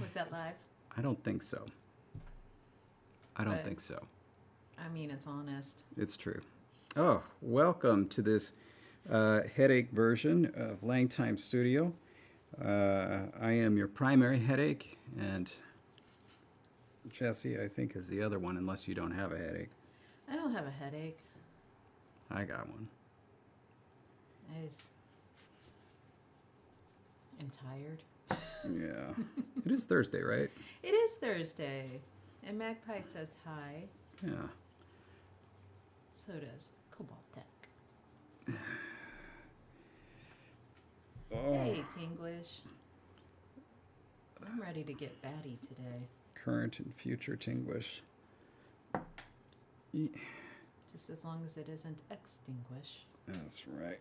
Was that live? I don't think so. I don't But, think so. I mean, it's honest. It's true. Oh, welcome to this headache version of LangTime Studio. I am your primary headache, and Jesse, I think, is the other one, unless you don't have a headache. I don't have a headache. I got one. I just am tired. Yeah. It is Thursday, right? It is Thursday. And Magpie says hi. Yeah. So does Cobalt Tech. Oh, Hey, Tinglish. I'm ready to get batty today. current and future Tinglish. Just as long as it isn't extinguish. That's right.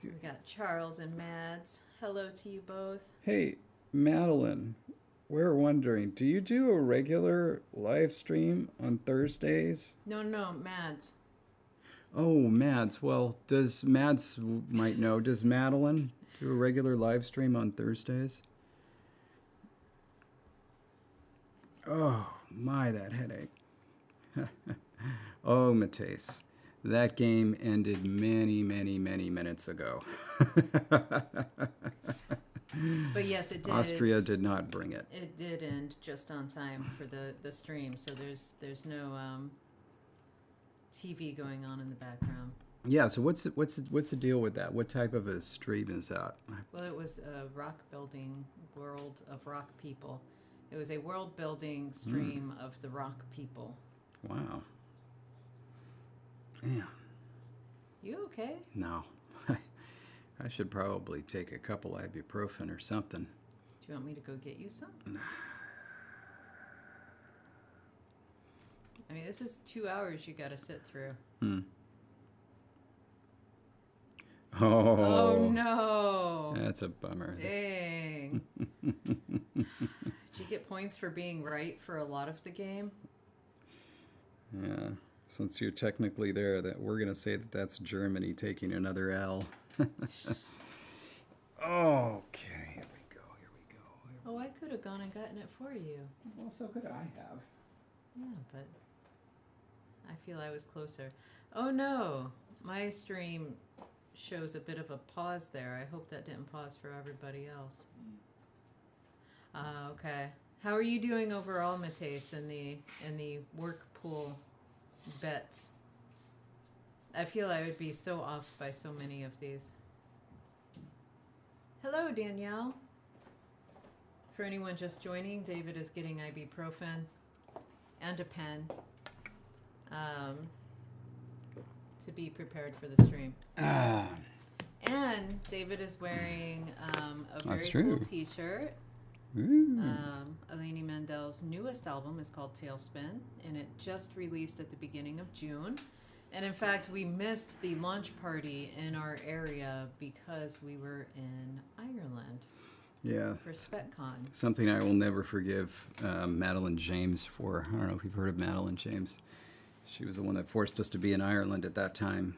We got Charles and Mads. Hello to you both. Hey, Madeline, we're wondering, do you do a regular live stream on Thursdays? No, Mads. Oh, Mads. Well, does Mads might know? Does Madeline do a regular live stream on Thursdays? Oh, my, that headache. Oh, Mateus. That game ended many, many, many minutes ago. But yes, it did. Austria did not bring it. It did end just on time for the stream, so there's no TV going on in the background. Yeah. So what's the deal with that? What type of a stream is that? Well, it was a rock building world of rock people. It was a world building stream of the rock people. Wow. Yeah. You okay? No. I should probably take a couple ibuprofen or something. Do you want me to go get you some? I mean, this is 2 hours you got to sit through. Oh no! That's a bummer. Dang. Did you get points for being right for a lot of the game? Yeah. Since you're technically there, that we're gonna say that that's Germany taking another L. Okay, here we go. Oh, I could have gone and gotten it for you. Well, so could I have. Yeah, but I feel I was closer. Oh no, my stream shows a bit of a pause there. I hope that didn't pause for everybody else. Okay. How are you doing overall, Mateus, in the work pool bets? I feel I would be so off by so many of these. Hello, Danielle. For anyone just joining, David is getting ibuprofen and a pen to be prepared for the stream. And David is wearing a very cool t-shirt. Eleni Mandel's newest album is called Tailspin, and it just released at the beginning of June. And in fact, we missed the launch party in our area because we were in Ireland. Yeah. For SpecCon. Something I will never forgive Madeline James for. I don't know if you've heard of Madeline James. She was the one that forced us to be in Ireland at that time.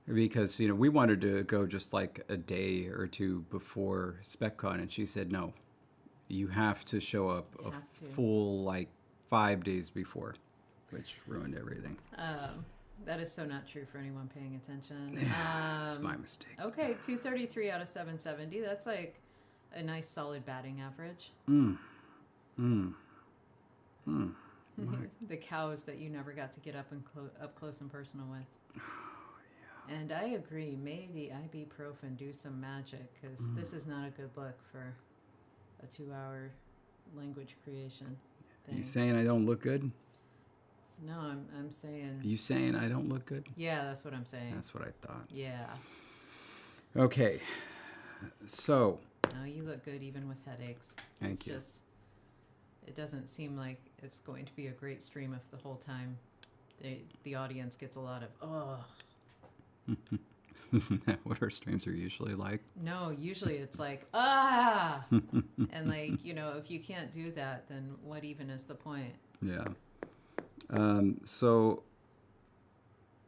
Because, we wanted to go just like a day or two before SpecCon, and she said, no, you have to show up full, 5 days before, which ruined everything. That is so not true for anyone paying attention. It's my mistake. Okay, 233 out of 770. That's like a nice solid batting average. The cows that you never got to get up close and personal with. Yeah. And I agree. May the ibuprofen do some magic, because this is not a good look for a 2-hour language creation thing. You saying I don't look good? No, I'm saying... You saying I don't look good? Yeah, that's what I'm saying. That's what I thought. Yeah. Okay. So... No, you look good even with headaches. Thank you. Just... It doesn't seem like it's going to be a great stream if the whole time the audience gets a lot of, oh. Isn't that what our streams are usually like? No, usually it's like, ah! And if you can't do that, then what even is the point? Yeah. So,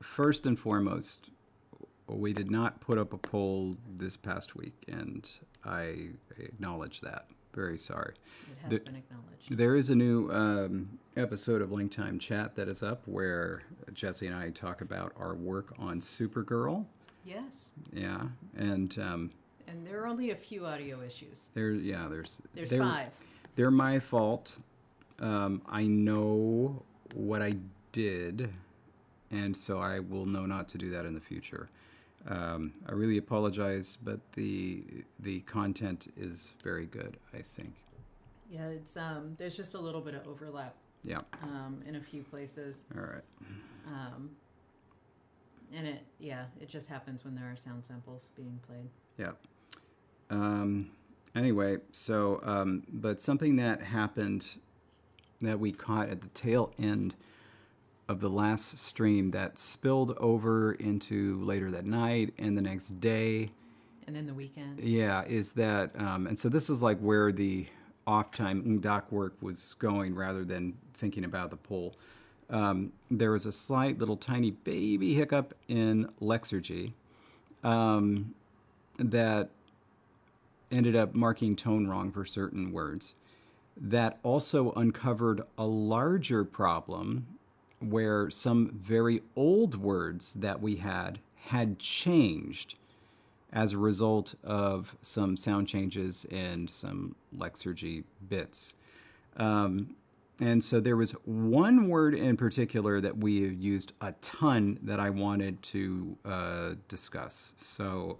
first and foremost, we did not put up a poll this past week, and I acknowledge that. Very sorry. It has been acknowledged. There is a new episode of LangTime Chat that is up where Jesse and I talk about our work on Supergirl. Yes. Yeah, and there are only a few audio issues. There's 5. They're my fault. I know what I did, and so I will know not to do that in the future. I really apologize, but the content is very good, I think. Yeah, it's there's just a little bit of overlap. Yeah. In a few places. All right. And it just happens when there are sound samples being played. Yeah. Anyway, so but something that happened that we caught at the tail end of the last stream that spilled over into later that night and the next day. And then the weekend. Yeah, is that, and so this is like where the off-time doc work was going rather than thinking about the poll. There was a slight little tiny baby hiccup in Lexurgy that ended up marking tone wrong for certain words. That also uncovered a larger problem where some very old words that we had changed as a result of some sound changes and some Lexurgy bits. And so there was one word in particular that we used a ton that I wanted to discuss. So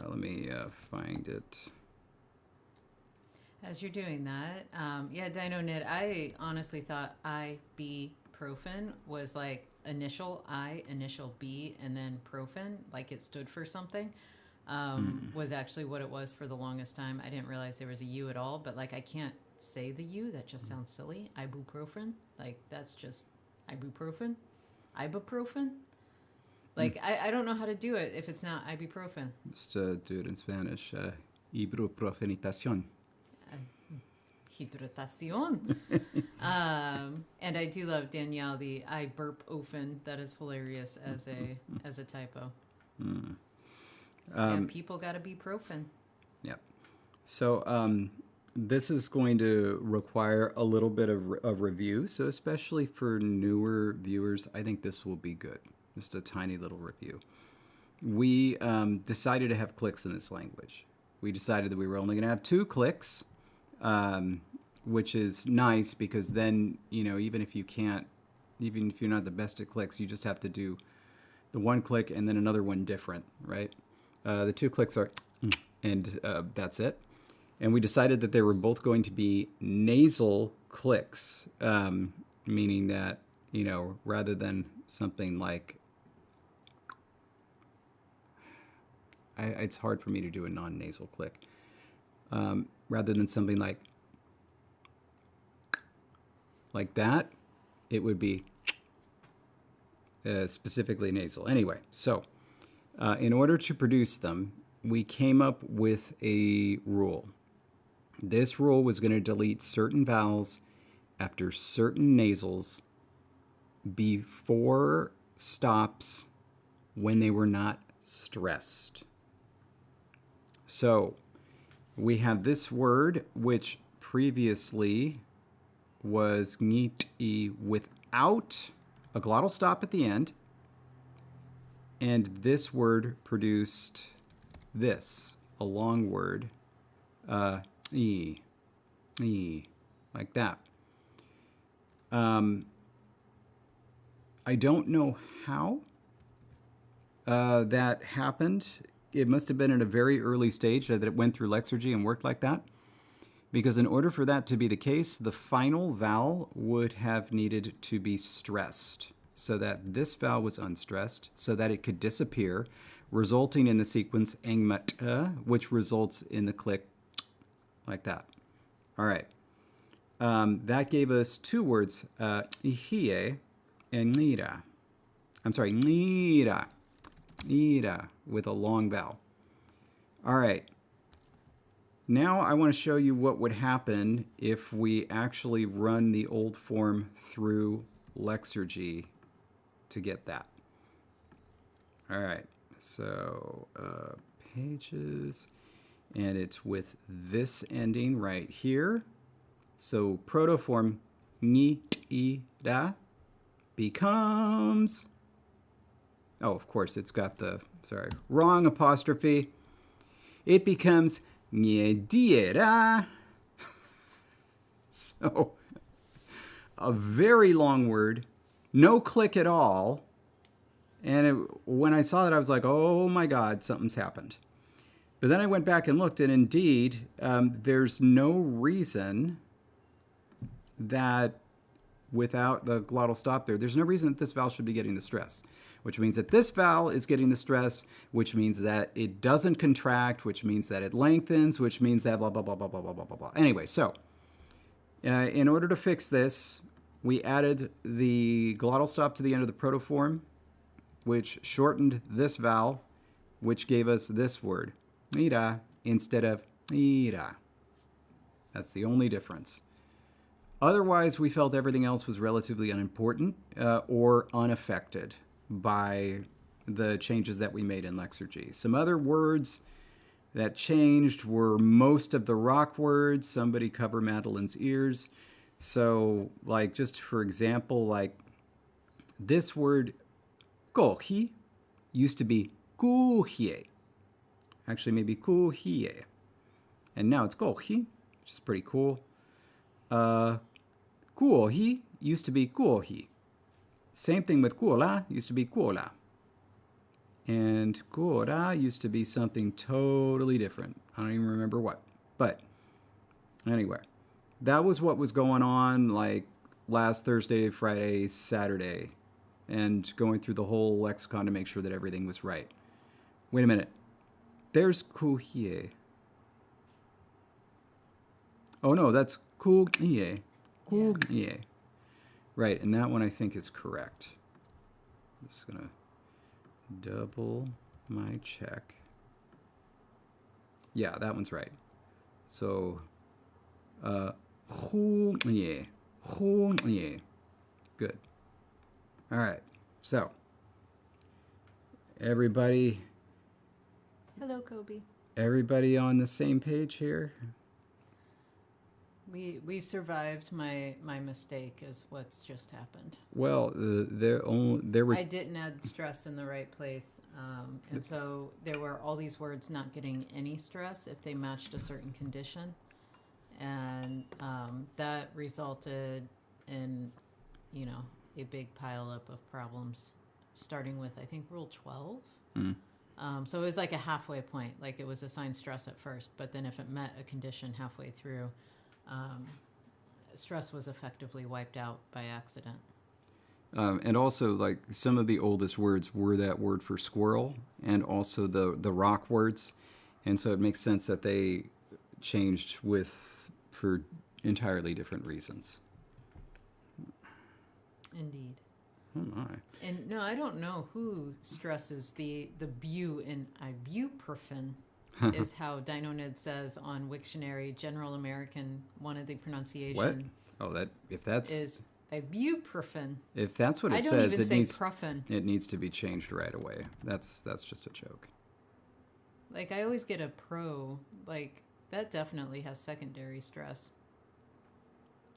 let me find it. As you're doing that, Dino Knit, I honestly thought ibuprofen was like initial I, initial B, and then profen, like it stood for something, was actually what it was for the longest time. I didn't realize there was a U at all, but like I can't say the U, that just sounds silly. Ibuprofen, like that's just ibuprofen. Ibuprofen? Like I don't know how to do it if it's not ibuprofen. Just do it in Spanish. Ibuprofenitación. Hidratación. And I do love Danielle, the I burp ofen. That is hilarious as a typo. And people got to be profen. Yep. So this is going to require a little bit of review. So especially for newer viewers, I think this will be good. Just a tiny little review. We decided to have clicks in this language. We decided that we were only going to have 2 clicks, which is nice because then, even if you're not the best at clicks, you just have to do the 1 click and then another one different, right? The 2 clicks are, and that's it. And we decided that they were both going to be nasal clicks, meaning that, rather than something like, it's hard for me to do a non-nasal click. Rather than something like that, it would be specifically nasal. Anyway, so in order to produce them, we came up with a rule. This rule was going to delete certain vowels after certain nasals before stops when they were not stressed. So we have this word, which previously was ngiti without a glottal stop at the end. And this word produced this, a long word, e, like that. I don't know how that happened. It must have been at a very early stage that it went through Lexurgy and worked like that. Because in order for that to be the case, the final vowel would have needed to be stressed so that this vowel was unstressed so that it could disappear, resulting in the sequence engmata, which results in the click like that. All right. That gave us 2 words, ihie and nira. I'm sorry, nira. Nira with a long vowel. All right. Now I want to show you what would happen if we actually run the old form through Lexurgy to get that. All right. So pages, and it's with this ending right here. So protoform ni I da becomes. Oh, of course, it's got the wrong apostrophe. It becomes ni diera. So a very long word, no click at all. And when I saw that, I was like, oh my God, something's happened. But then I went back and looked, and indeed, there's no reason that without the glottal stop there's no reason that this vowel should be getting the stress, which means that this vowel is getting the stress, which means that it doesn't contract, which means that it lengthens, which means that blah, blah, blah, blah, blah, blah, blah, blah. Anyway, so in order to fix this, we added the glottal stop to the end of the protoform, which shortened this vowel, which gave us this word, ira, instead of ira. That's the only difference. Otherwise, we felt everything else was relatively unimportant or unaffected by the changes that we made in Lexurgy. Some other words that changed were most of the rock words. Somebody cover Madeline's ears. So, like, just for example, like this word kohi used to be kuhie. Actually, maybe kuhie. And now it's kohi, which is pretty cool. Kuohi used to be kuohi. Same thing with kuola, used to be kuola. And kuora used to be something totally different. I don't even remember what. But anyway, that was what was going on like last Thursday, Friday, Saturday, and going through the whole lexicon to make sure that everything was right. Wait a minute. There's kuhie. Oh no, that's kuhie. Kuhie. Yeah. Right, and that one I think is correct. I'm just going to double my check. Yeah, that one's right. So, kuhie. Kuhie. Good. All right, so everybody. Hello, Kobe. Everybody on the same page here? We survived my mistake is what's just happened. Well, there were. I didn't add stress in the right place, and so there were all these words not getting any stress if they matched a certain condition, and that resulted in, a big pileup of problems, starting with I think Rule 12. So it was like a halfway point, like it was assigned stress at first, but then if it met a condition halfway through, stress was effectively wiped out by accident. And also, like, some of the oldest words were that word for squirrel and also the rock words. And so it makes sense that they changed for entirely different reasons. Indeed. Oh my. And no, I don't know who stresses the bu in ibuprofen. Is how DinoNed says on Wiktionary, General American, one of the pronunciation. What? Oh, if that's is ibuprofen. If that's what it says, I don't even say profen. It needs to be changed right away. That's just a joke. Like I always get a pro. Like that definitely has secondary stress.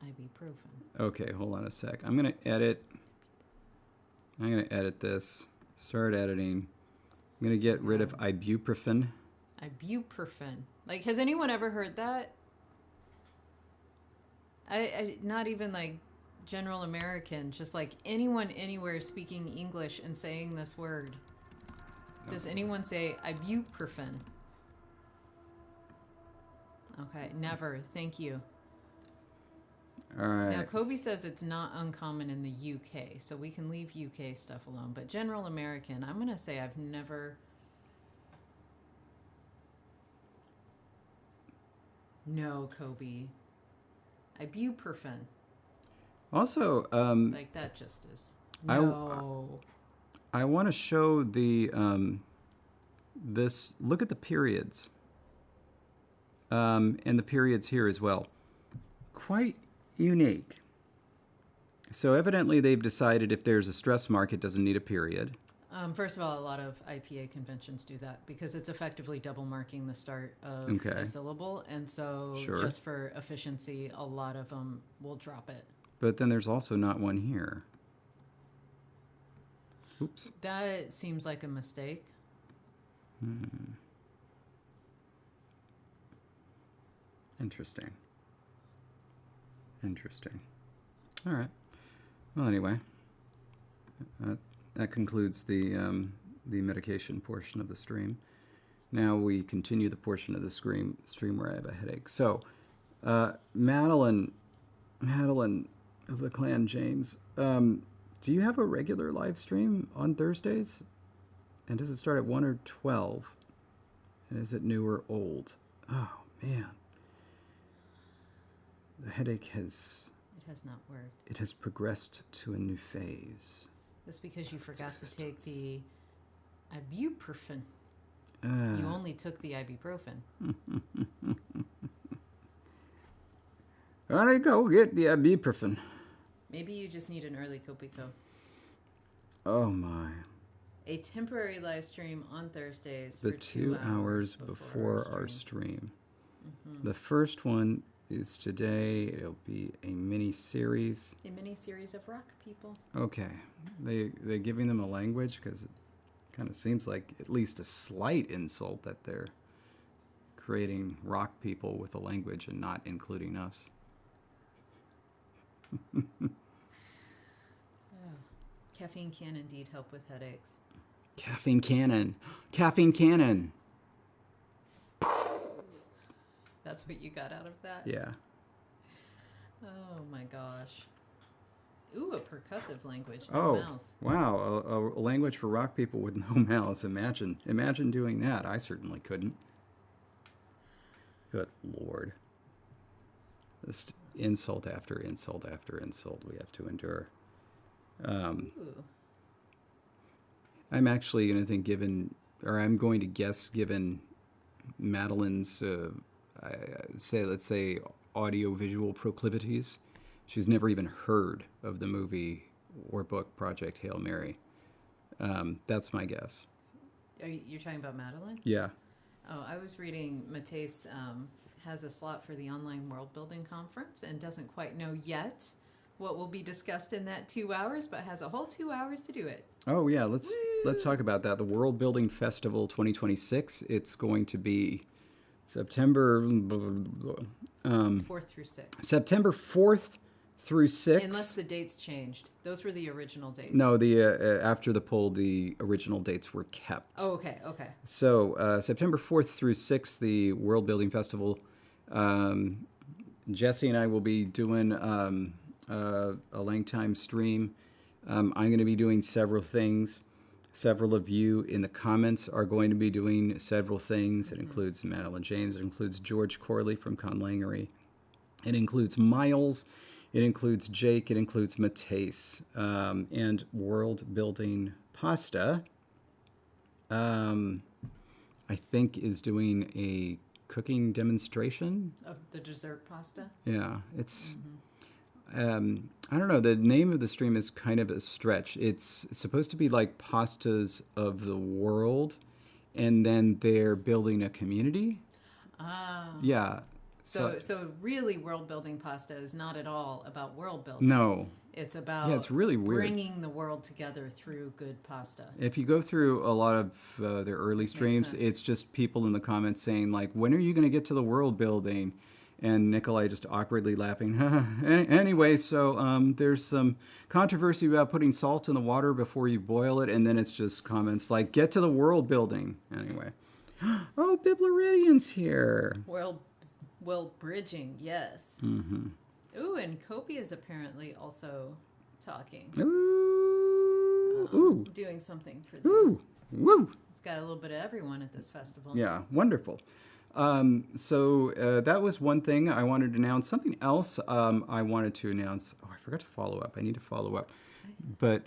Ibuprofen. Okay, hold on a sec. I'm gonna edit this. Start editing. I'm gonna get rid of ibuprofen. Ibuprofen. Like, has anyone ever heard that? I not even like General American, just like anyone anywhere speaking English and saying this word. Does anyone say ibuprofen? Okay, never. Thank you. All right. Now, Kobe says it's not uncommon in the UK, so we can leave UK stuff alone. But General American, I'm going to say I've never... No, Kobe. Ibuprofen. Also, like that just is... No. I want to show the... Look at the periods. And the periods here as well. Quite unique. So evidently they've decided if there's a stress mark, it doesn't need a period. First of all, a lot of IPA conventions do that because it's effectively double marking the start of a syllable. And so just for efficiency, a lot of them will drop it. But then there's also not one here. Oops. That seems like a mistake. Interesting. All right. Well, anyway, that concludes the medication portion of the stream. Now we continue the portion of the stream where I have a headache. So, Madeline of the clan James, do you have a regular live stream on Thursdays? And does it start at 1 or 12? And is it new or old? Oh, man. The headache has... It has not worked. It has progressed to a new phase. That's because you forgot to take the ibuprofen. You only took the ibuprofen. Gotta go get the ibuprofen. Maybe you just need an early Copico. Oh, my. A temporary live stream on Thursdays the for 2 hours before our stream. The first one is today. It'll be a mini-series. A mini-series of rock people. Okay. They're giving them a language because it kind of seems like at least a slight insult that they're creating rock people with a language and not including us. Caffeine can indeed help with headaches. Caffeine cannon. Caffeine cannon. That's what you got out of that? Yeah. Oh my gosh. Ooh, a percussive language. No mouth. Wow. A language for rock people with no mouths. Imagine doing that. I certainly couldn't. Good Lord. Just insult after insult after insult we have to endure. I'm actually going to think I'm going to guess given Madeline's, let's say, audio-visual proclivities, she's never even heard of the movie or book Project Hail Mary. That's my guess. You're talking about Madeline? Yeah. Oh, I was reading Mateus has a slot for the online world building conference and doesn't quite know yet what will be discussed in that 2 hours, but has a whole 2 hours to do it. Oh yeah, let's talk about that. The World Building Festival 2026. It's going to be September 4th through 6th. September 4th through 6th. Unless the dates changed. Those were the original dates. No, the after the poll, the original dates were kept. Oh, okay. So September 4th through 6th, the World Building Festival. Jesse and I will be doing a LangTime stream. I'm going to be doing several things. Several of you in the comments are going to be doing several things. It includes Madeline James. It includes George Corley from Conlangery. It includes Miles. It includes Jake. It includes Mateus. And World Building Pasta, I think, is doing a cooking demonstration. Of the dessert pasta? Yeah. It's... I don't know. The name of the stream is kind of a stretch. It's supposed to be like pastas of the world, and then they're building a community. Ah. Yeah. So really, world building pasta is not at all about world building. No. It's about it's really weird. Bringing the world together through good pasta. If you go through a lot of their early streams, it's just people in the comments saying like, "When are you going to get to the world building?" And Nikolai just awkwardly laughing. Anyway, so there's some controversy about putting salt in the water before you boil it, and then it's just comments like, "Get to the world building." Anyway. Oh, Biblaridian's here. World bridging, yes. Mm-hmm. Ooh, and Kopi is apparently also talking. Ooh. Doing something for them. Ooh. Woo. It's got a little bit of everyone at this festival. Yeah, wonderful. So that was one thing I wanted to announce. Something else I wanted to announce. Oh, I forgot to follow up. I need to follow up. But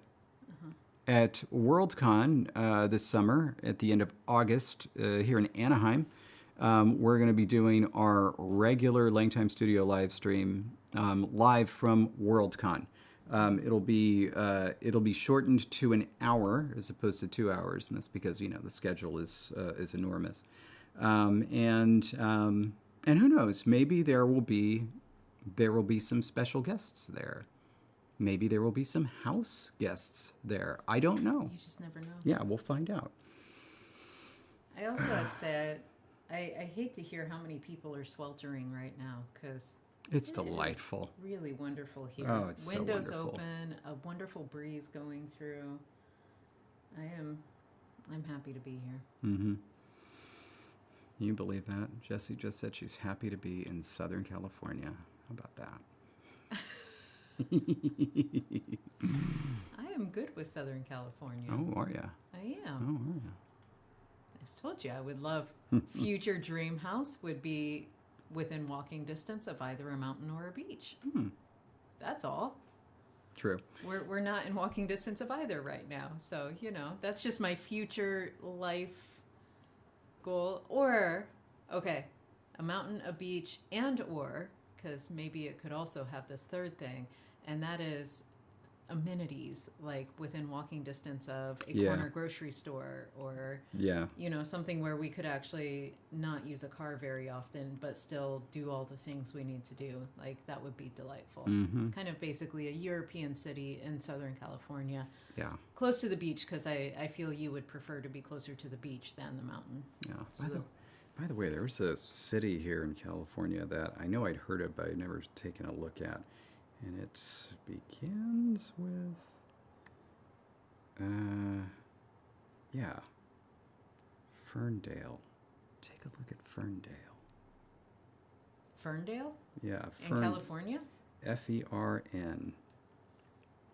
at WorldCon this summer, at the end of August, here in Anaheim, we're going to be doing our regular LangTime Studio live stream live from WorldCon. It'll be shortened to an hour as opposed to 2 hours, and that's because the schedule is enormous. And who knows? Maybe there will be some special guests there. Maybe there will be some house guests there. I don't know. You just never know. Yeah, we'll find out. I also had to say, I hate to hear how many people are sweltering right now, because it's delightful. It's really wonderful here. Oh, it's Windows so wonderful. open, a wonderful breeze going through. I'm happy to be here. Mm-hmm. You believe that? Jessie just said she's happy to be in Southern California. How about that? I am good with Southern California. Oh, are ya? I am. Oh, are ya? I just told you I would love future dream house would be within walking distance of either a mountain or a beach. That's all. True. We're not in walking distance of either right now. So, that's just my future life goal. Or, okay, a mountain, a beach, because maybe it could also have this third thing, and that is amenities, like within walking distance of a corner grocery store, or something where we could actually not use a car very often but still do all the things we need to do. Like, that would be delightful. Kind of basically a European city in Southern California, close to the beach, because I feel you would prefer to be closer to the beach than the mountain. By the way, there's a city here in California that I know I'd heard of, but I'd never taken a look at. And it begins with, Ferndale. Take a look at Ferndale. Ferndale? Yeah. In California? Fern.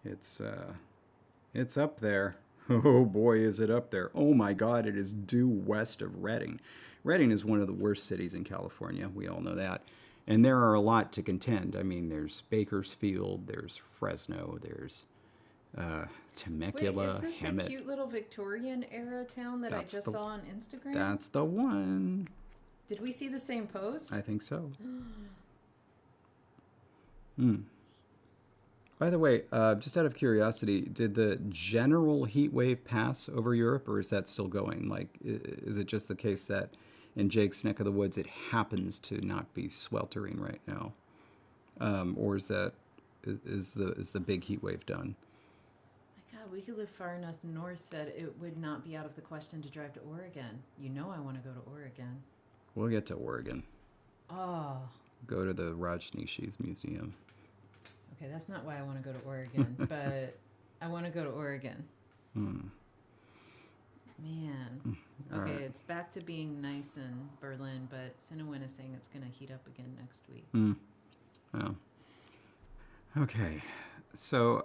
It's up there. Oh boy, is it up there. Oh my God, it is due west of Redding. Redding is one of the worst cities in California. We all know that. And there are a lot to contend. I mean, there's Bakersfield, there's Fresno, there's Temecula, Wait, is this Hemet. the cute little Victorian era town that I just saw on Instagram? That's the one. Did we see the same post? I think so. By the way, just out of curiosity, did the general heat wave pass over Europe, or is that still going? Like, is it just the case that in Jake's neck of the woods, it happens to not be sweltering right now, or is the big heat wave done? My God, we could live far enough north that it would not be out of the question to drive to Oregon. I want to go to Oregon. We'll get to Oregon. Oh. Go to the Rajneeshis Museum. Okay, that's not why I want to go to Oregon, but I want to go to Oregon. Man. Okay, right. It's back to being nice in Berlin, but Sinowin is saying it's going to heat up again next week. Oh. Okay. So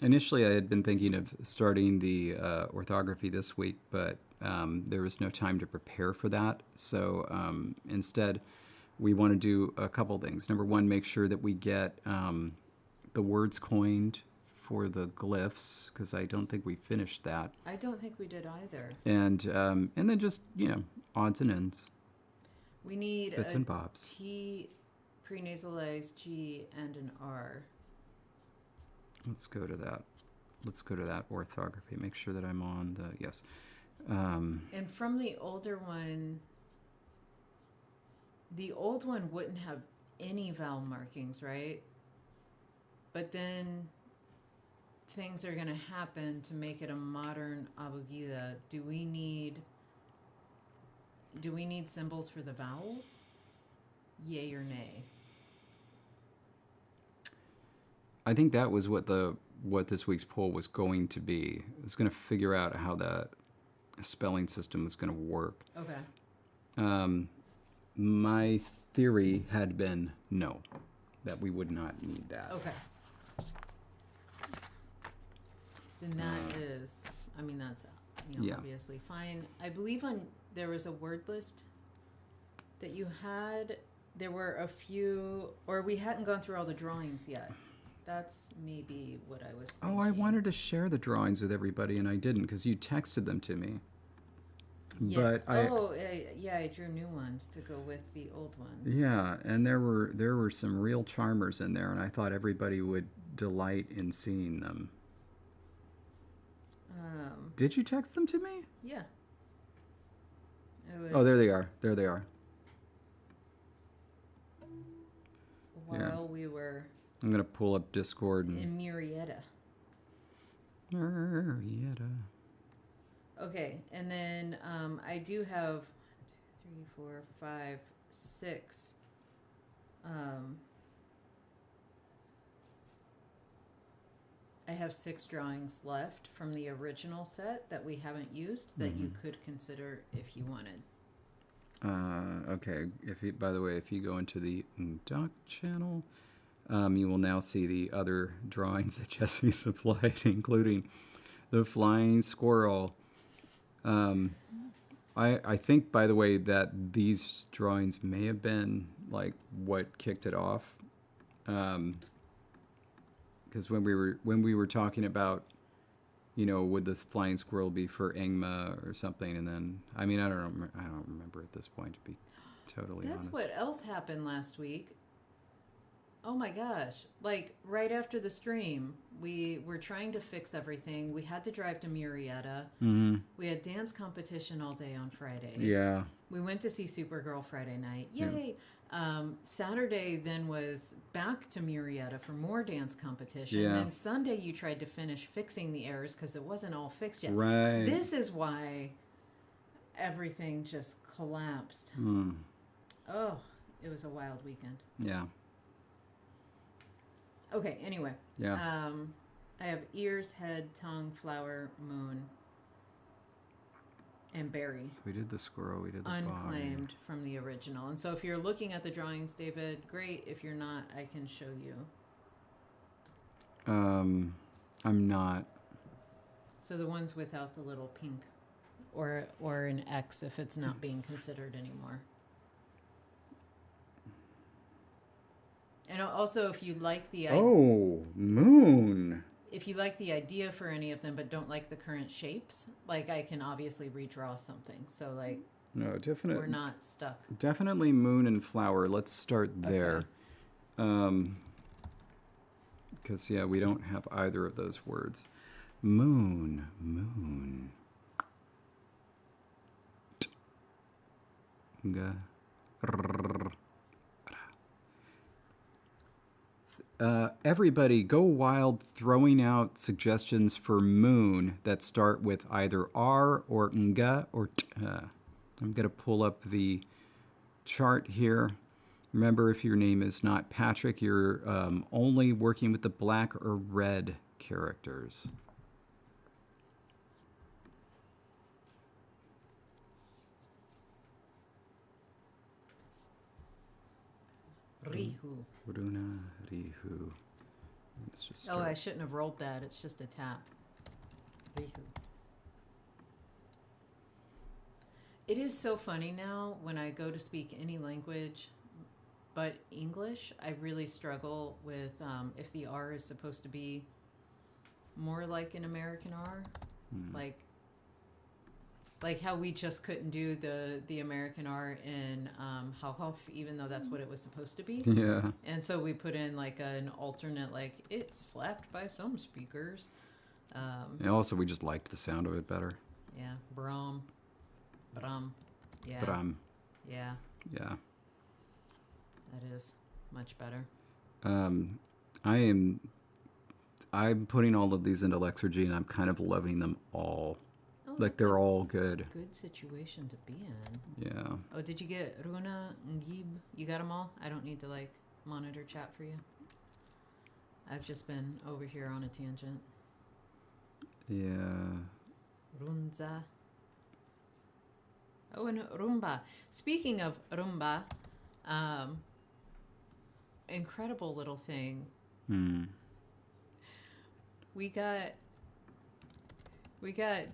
initially I had been thinking of starting the orthography this week, but there was no time to prepare for that. So instead, we want to do a couple things. Number one, make sure that we get the words coined for the glyphs, because I don't think we finished that. I don't think we did either. And then just, odds and ends. We need bits and bobs. T, prenasalized G, and an R. Let's go to that orthography. Make sure that I'm on the, yes. And from the older one, the old one wouldn't have any vowel markings, right? But then things are going to happen to make it a modern abugida. Do we need symbols for the vowels? Yay or nay? I think that was what this week's poll was going to be. It was going to figure out how that spelling system was going to work. Okay. My theory had been no, that we would not need that. Okay. Then that is, that's obviously fine. I believe there was a word list that you had. There were a few, or we hadn't gone through all the drawings yet. That's maybe what I was thinking. Oh, I wanted to share the drawings with everybody, and I didn't, because you texted them to me. Yeah. But Yeah, I drew new ones to go with the old ones. yeah, and there were some real charmers in there, and I thought everybody would delight in seeing them. Did you text them to me? Yeah. Oh, there they are. There they are. While we were I'm gonna pull up Discord in Murrieta. Murrieta. Okay, and then I do have 1, 2, 3, 4, 5, 6. I have 6 drawings left from the original set that we haven't used that you could consider if you wanted. Okay. By the way, if you go into the Doc channel, you will now see the other drawings that Jesse supplied, including the flying squirrel. I think, by the way, that these drawings may have been like what kicked it off, because when we were talking about, would this flying squirrel be for Engma or something, and then I don't remember at this point, to be totally honest. That's what else happened last week. Oh my gosh. Like, right after the stream, we were trying to fix everything. We had to drive to Murrieta. Mm-hmm. We had dance competition all day on Friday. Yeah. We went to see Supergirl Friday night. Yay! Yeah. Saturday then was back to Murrieta for more dance competition. Yeah. Then Sunday you tried to finish fixing the errors because it wasn't all fixed yet. Right. This is why everything just collapsed. Oh, it was a wild weekend. Yeah. Okay, anyway. Yeah. I have ears, head, tongue, flower, moon, and berry. So we did the squirrel, we did the unclaimed body. From the original. And so if you're looking at the drawings, David, great. If you're not, I can show you. I'm not. So the ones without the little pink or an X if it's not being considered anymore. And also, if you like the idea, moon. If you like the idea for any of them, but don't like the current shapes, like I can obviously redraw something. So like, no, definitely, we're not stuck. Definitely moon and flower. Let's start there, because we don't have either of those words. Moon. Everybody go wild throwing out suggestions for moon that start with either R or nga or t. I'm going to pull up the chart here. Remember, if your name is not Patrick, you're only working with the black or red characters. Rihu. Runa Rihu. Let's just start. I shouldn't have rolled that. It's just a tap. Rihu. It is so funny now when I go to speak any language but English. I really struggle with if the R is supposed to be more like an American R. Like how we just couldn't do the American R in Hauhof, even though that's what it was supposed to be. Yeah. And so we put in like an alternate, like it's flapped by some speakers. And also we just liked the sound of it better. Yeah. Bram. Yeah. Bram. Yeah. Yeah. That is much better. I'm putting all of these into Lexurgy and I'm kind of loving them all. Like they're all good. Good situation to be in. Yeah. Oh, did you get Runa, Ngib? You got them all? I don't need to like monitor chat for you. I've just been over here on a tangent. Yeah. Runza. Oh, and Rumba. Speaking of Rumba, incredible little thing. We got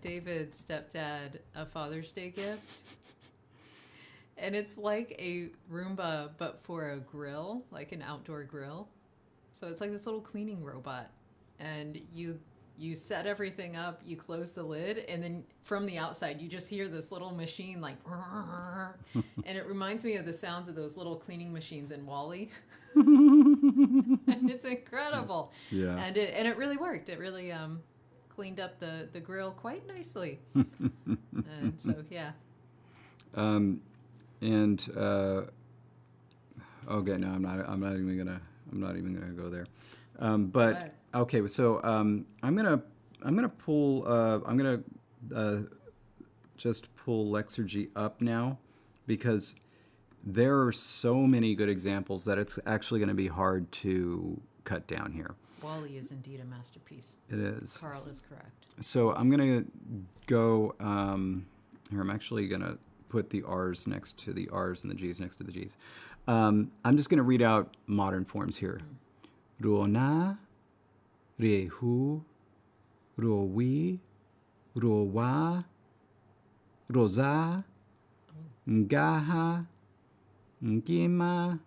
David's stepdad a Father's Day gift. And it's like a Roomba, but for a grill, like an outdoor grill. So it's like this little cleaning robot. And you you set everything up, you close the lid, and then from the outside, you just hear this little machine like, and it reminds me of the sounds of those little cleaning machines in WALL-E. It's incredible. Yeah. And it really worked. It really cleaned up the grill quite nicely. And so, yeah. Okay, no, I'm not even gonna go there. But okay, so I'm gonna just pull Lexurgy up now, because there are so many good examples that it's actually going to be hard to cut down here. WALL-E is indeed a masterpiece. It is. Carl is correct. So I'm going to go here. I'm actually going to put the R's next to the R's and the G's next to the G's. I'm just going to read out modern forms here. Ruona, rehu, rowi, rowa, roza, ngaha, ngima,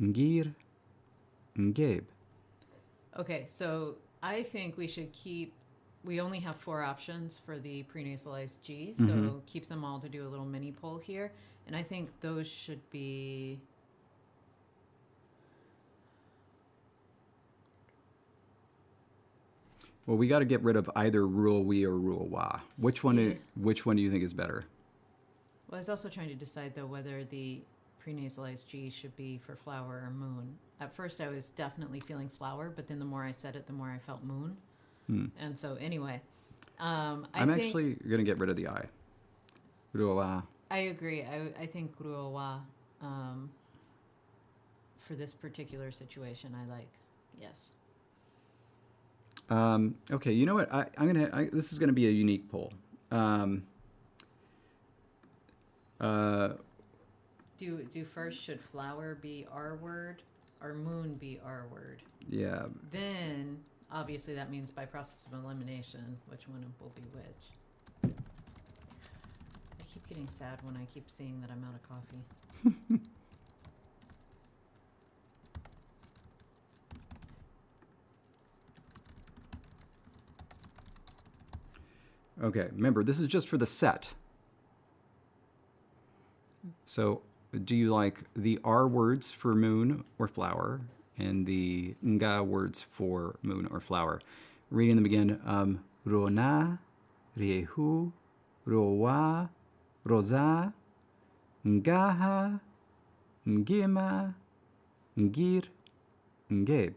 ngir, ngabe. Okay, so I think we should we only have 4 options for the prenasalized G, so keep them all to do a little mini poll here. And I think those should be... Well, we got to get rid of either ruowi or ruowa. Which one do you think is better? Well, I was also trying to decide, though, whether the prenasalized G should be for flower or moon. At first, I was definitely feeling flower, but then the more I said it, the more I felt moon. And so, anyway, I'm actually going to get rid of the I. Ruowa. I agree. I think ruowa, for this particular situation, I like. Yes. Okay, you know what? This is gonna be a unique poll. Do first, should flower be our word or moon be our word? Yeah. Then obviously that means by process of elimination, which one will be which. I keep getting sad when I keep seeing that I'm out of coffee. Okay, remember, this is just for the set. So, do you like the R words for moon or flower and the nga words for moon or flower? Reading them again. Rona, riehu, rowa, roza, ngaha, ngima, ngir, ngabe.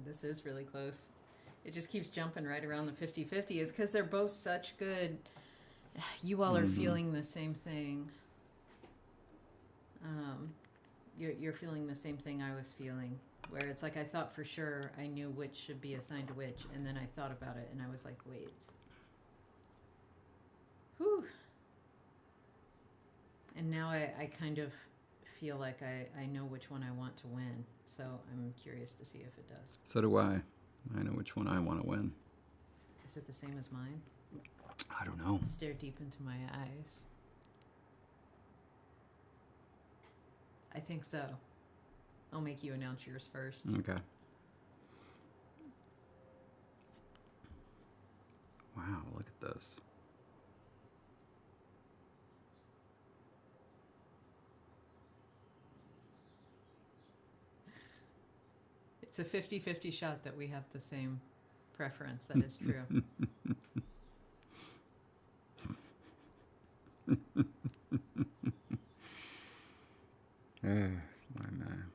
This is really close. It just keeps jumping right around the 50-50. It's because they're both such good... You all are feeling the same thing. You're feeling the same thing I was feeling, where it's like I thought for sure I knew which should be assigned to which, and then I thought about it, and I was like, wait. Whew. And now I kind of feel like I know which one I want to win. So I'm curious to see if it does. So do I. I know which one I want to win. Is it the same as mine? I don't know. Stare deep into my eyes. I think so. I'll make you announce yours first. Okay. Wow, look at this. It's a 50-50 shot that we have the same preference. That is true. My man.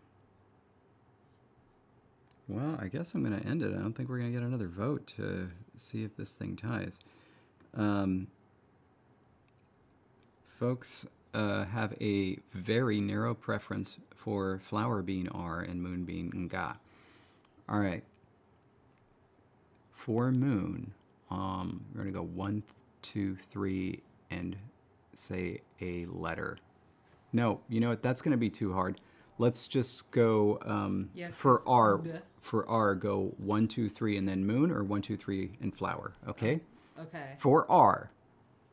Well, I guess I'm going to end it. I don't think we're going to get another vote to see if this thing ties. Folks have a very narrow preference for flower being R and moon being nga. All right. For moon, we're going to go 1, 2, 3, and say a letter. No, you know what? That's going to be too hard. let's just go Yeah, for 'cause R. the- For R, go 1, 2, 3, and then moon, or 1, 2, 3, and flower. Okay. Okay. For R,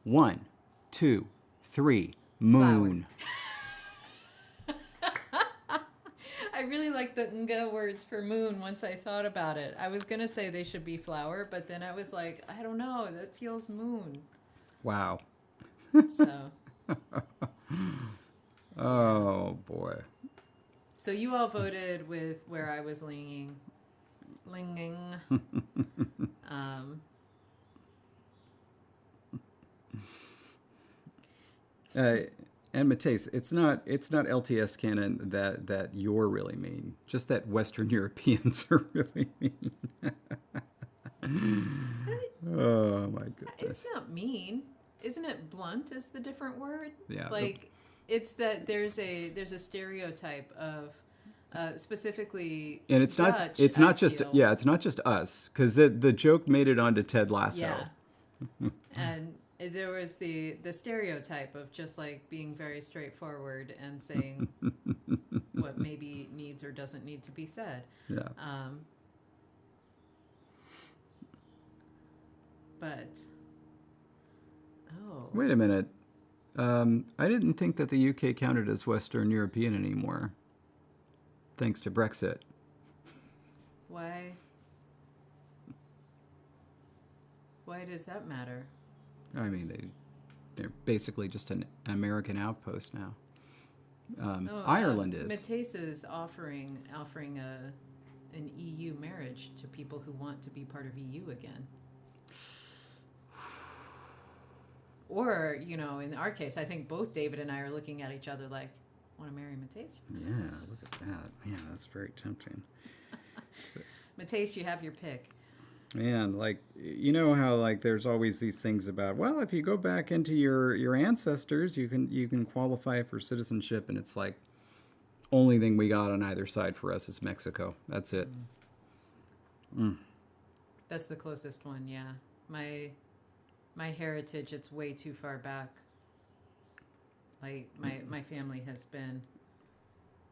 1, 2, 3, moon. I really like the nga words for moon once I thought about it. I was going to say they should be flower, but then I was like, I don't know, that feels moon. Wow. So. Oh boy. So you all voted with where I was linging. And Mateus, it's not LTS canon that you're really mean. Just that Western Europeans are really mean. Oh my goodness. It's not mean. Isn't it blunt is the different word? Yeah. Like it's that there's a stereotype of specifically And it's Dutch, it's not just us, because the joke made it onto Ted Lasso. Yeah. And there was the stereotype of just like being very straightforward and saying what maybe needs or doesn't need to be said. Yeah. But wait a minute. I didn't think that the UK counted as Western European anymore, thanks to Brexit. Why does that matter? I mean, they're basically just an American outpost now. Ireland is. Mateus is offering an EU marriage to people who want to be part of EU again. Or, in our case, I think both David and I are looking at each other like, want to marry Mateus? Yeah, look at that. Man, that's very tempting. Mateus, you have your pick. Man, like, you know how like there's always these things about, well, if you go back into your ancestors, you can qualify for citizenship, and it's like only thing we got on either side for us is Mexico. That's it. That's the closest one, yeah. My heritage, it's way too far back. Like my family has been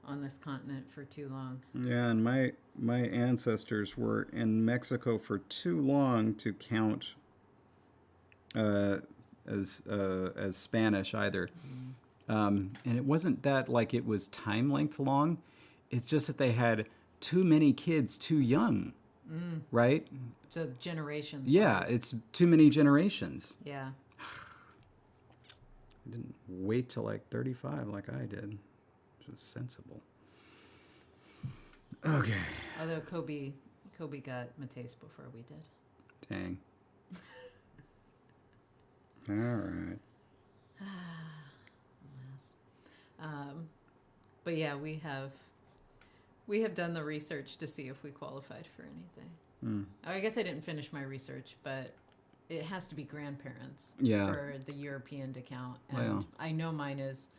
on this continent for too long. Yeah, and my ancestors were in Mexico for too long to count as Spanish either. And it wasn't that like it was time length long. It's just that they had too many kids too young, right? So generations. Yeah, wise. it's too many generations. Yeah. I didn't wait till like 35 like I did. Which was sensible. Okay. Although Kobe got Mateus before we did. Dang. All right. But yeah, we have done the research to see if we qualified for anything. I guess I didn't finish my research, but it has to be grandparents for the European to count. And I know mine is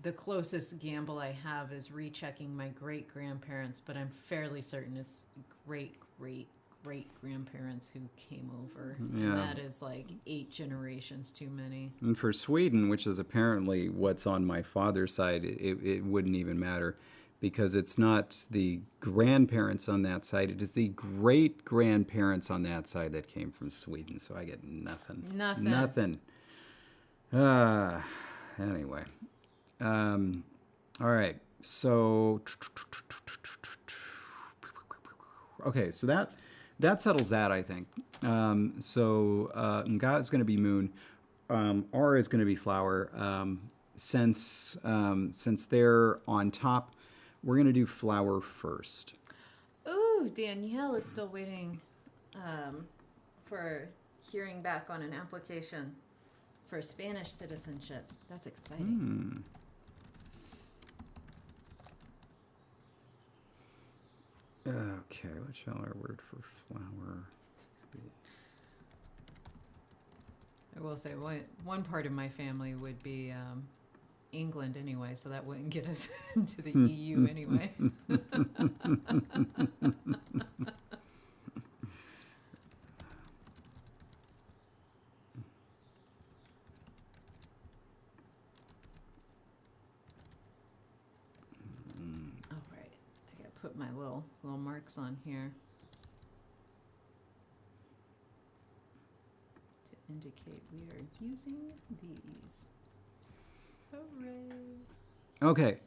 the closest gamble I have is rechecking my great-grandparents, but I'm fairly certain it's great-great-great-grandparents who came over. Yeah. And that is like 8 generations too many. And for Sweden, which is apparently what's on my father's side, it wouldn't even matter, because it's not the grandparents on that side, it is the great-grandparents on that side that came from Sweden. So I get nothing. Nothing. Anyway. All right. So, okay. So that settles that, I think. Nga is going to be moon. R is going to be flower. Since they're on top, we're going to do flower first. Ooh, Danielle is still waiting for hearing back on an application for Spanish citizenship. That's exciting. Okay, what shall our word for flower be? I will say one part of my family would be England anyway, so that wouldn't get us into the EU anyway. put my little marks on here to indicate we are using these. Hooray! Okay.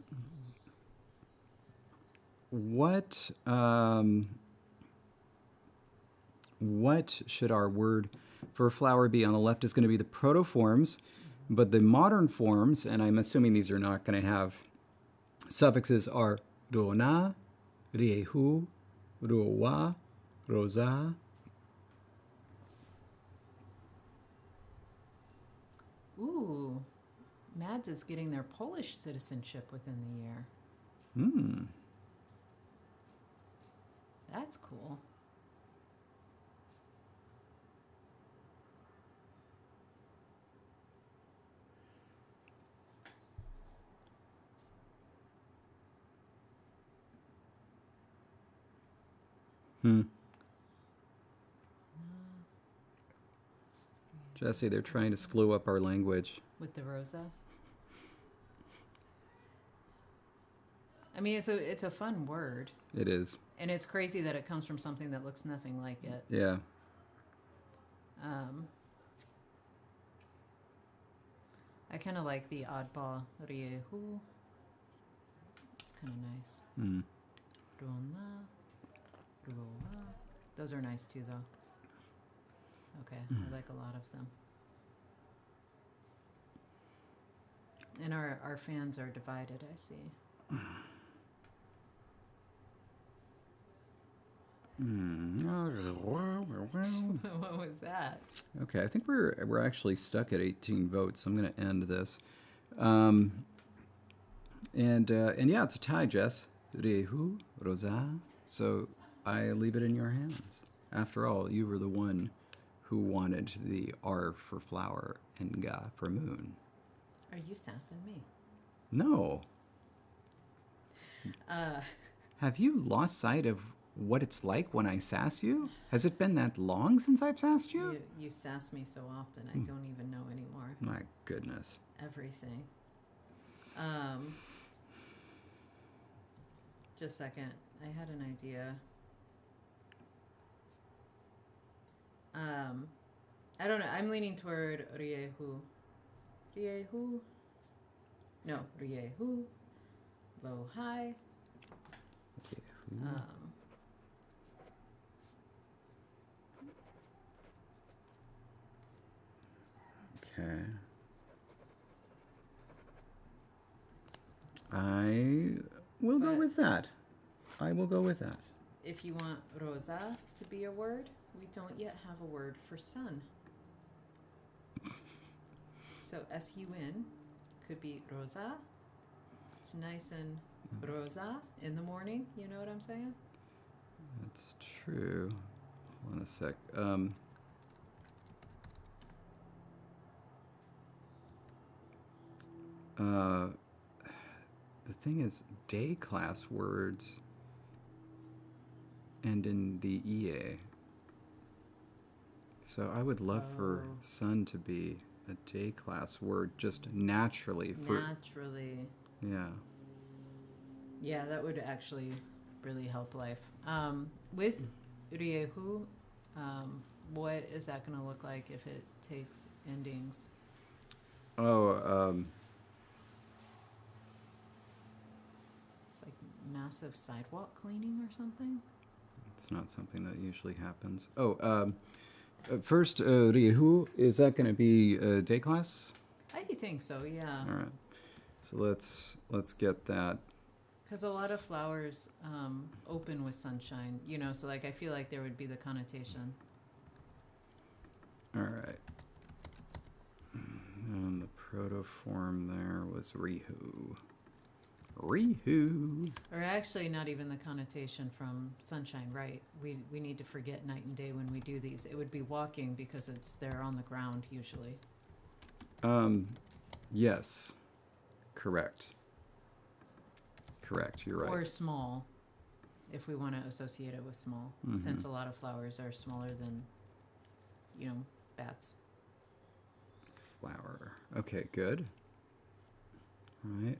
What should our word for flower be? On the left is going to be the protoforms, but the modern forms, and I'm assuming these are not going to have suffixes, are rona, riehu, roa, rosa. Ooh, Mads is getting their Polish citizenship within the year. Hmm. That's cool. Jesse, they're trying to screw up our language. With the Rosa? I mean, it's a fun word. It is. And it's crazy that it comes from something that looks nothing like it. Yeah. I kind of like the oddball riehu. It's kind of nice. Rona, roa. Those are nice too, though. Okay, I like a lot of them. And our fans are divided, I see. What was that? Okay, I think we're actually stuck at 18 votes. I'm going to end this. And yeah, it's a tie, Jess. Riehu, rosa. So I leave it in your hands. After all, you were the one who wanted the R for flower and Ga for moon. Are you sassing me? No. Have you lost sight of what it's like when I sass you? Has it been that long since I've sassed you? You sass me so often, I don't even know anymore. My goodness. Everything. Just a second. I had an idea. I don't know. I'm leaning toward riehu. Riehu? No, riehu. Low, high. Okay. I will go with that. I will go with that. If you want rosa to be a word, we don't yet have a word for sun. So S-U-N could be rosa. It's nice and rosa in the morning. You know what I'm saying? That's true. Hold on a sec. The thing is, day class words end in the EA. So I would love for sun to be a day class word just naturally. Naturally. Yeah. Yeah, that would actually really help life. With riehu, what is that going to look like if it takes endings? It's like massive sidewalk cleaning or something? It's not something that usually happens. First, riehu, is that going to be a day class? I think so, yeah. All right. So let's get that. Because a lot of flowers open with sunshine, you know, so like I feel like there would be the connotation. All right. And the protoform there was rihu. Rihu. Or actually not even the connotation from sunshine, right? We need to forget night and day when we do these. It would be walking because they're on the ground usually. Yes. Correct. You're right. Or small, if we want to associate it with small, since a lot of flowers are smaller than, you know, bats. Flower. Okay, good. All right.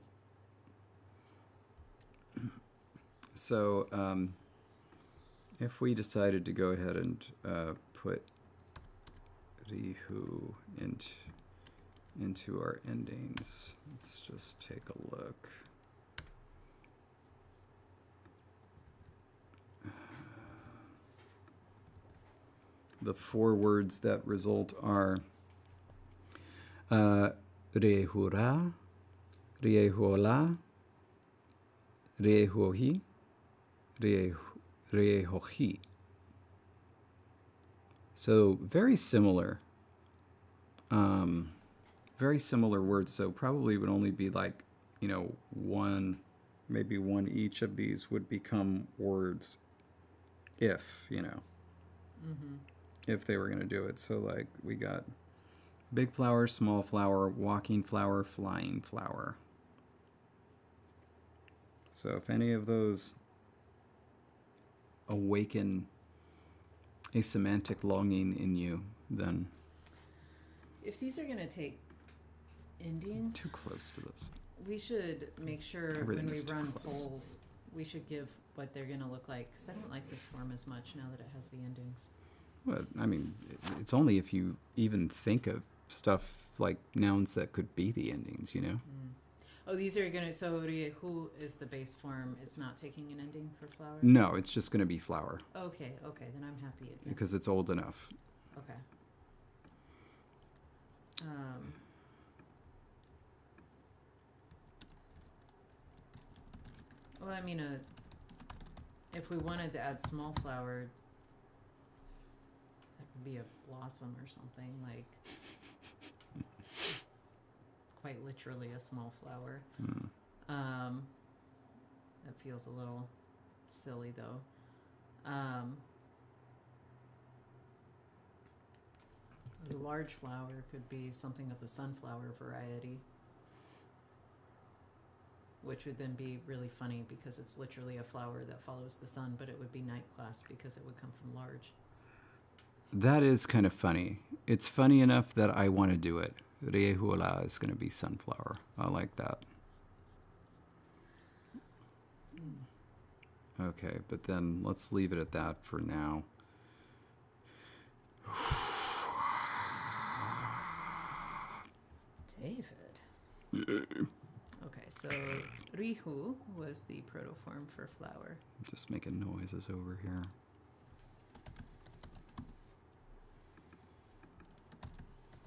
So if we decided to go ahead and put rihu into our endings, let's just take a look. The 4 words that result are rehura, rehola, rehohi, rehohi. So very similar. Very similar words. So probably would only be like, one, maybe one each of these would become words if, if they were going to do it. So like we got big flower, small flower, walking flower, flying flower. So if any of those awaken a semantic longing in you, then... If these are going to take endings... Too close to this. We should make sure when we run polls, we should give what they're going to look like. Because I don't like this form as much now that it has the endings. Well, I mean, it's only if you even think of stuff like nouns that could be the endings, Oh, these are going to... So who is the base form? It's not taking an ending for flower? No, it's just going to be flower. Okay, then I'm happy again. Because it's old enough. Okay. Well, I mean, if we wanted to add small flower, that would be a blossom or something, like quite literally a small flower. That feels a little silly, though. The large flower could be something of the sunflower variety, which would then be really funny because it's literally a flower that follows the sun, but it would be night class because it would come from large. That is kind of funny. It's funny enough that I want to do it. Rehula is going to be sunflower. I like that. Okay, but then let's leave it at that for now. David. Okay, so rihu was the protoform for flower. Just making noises over here.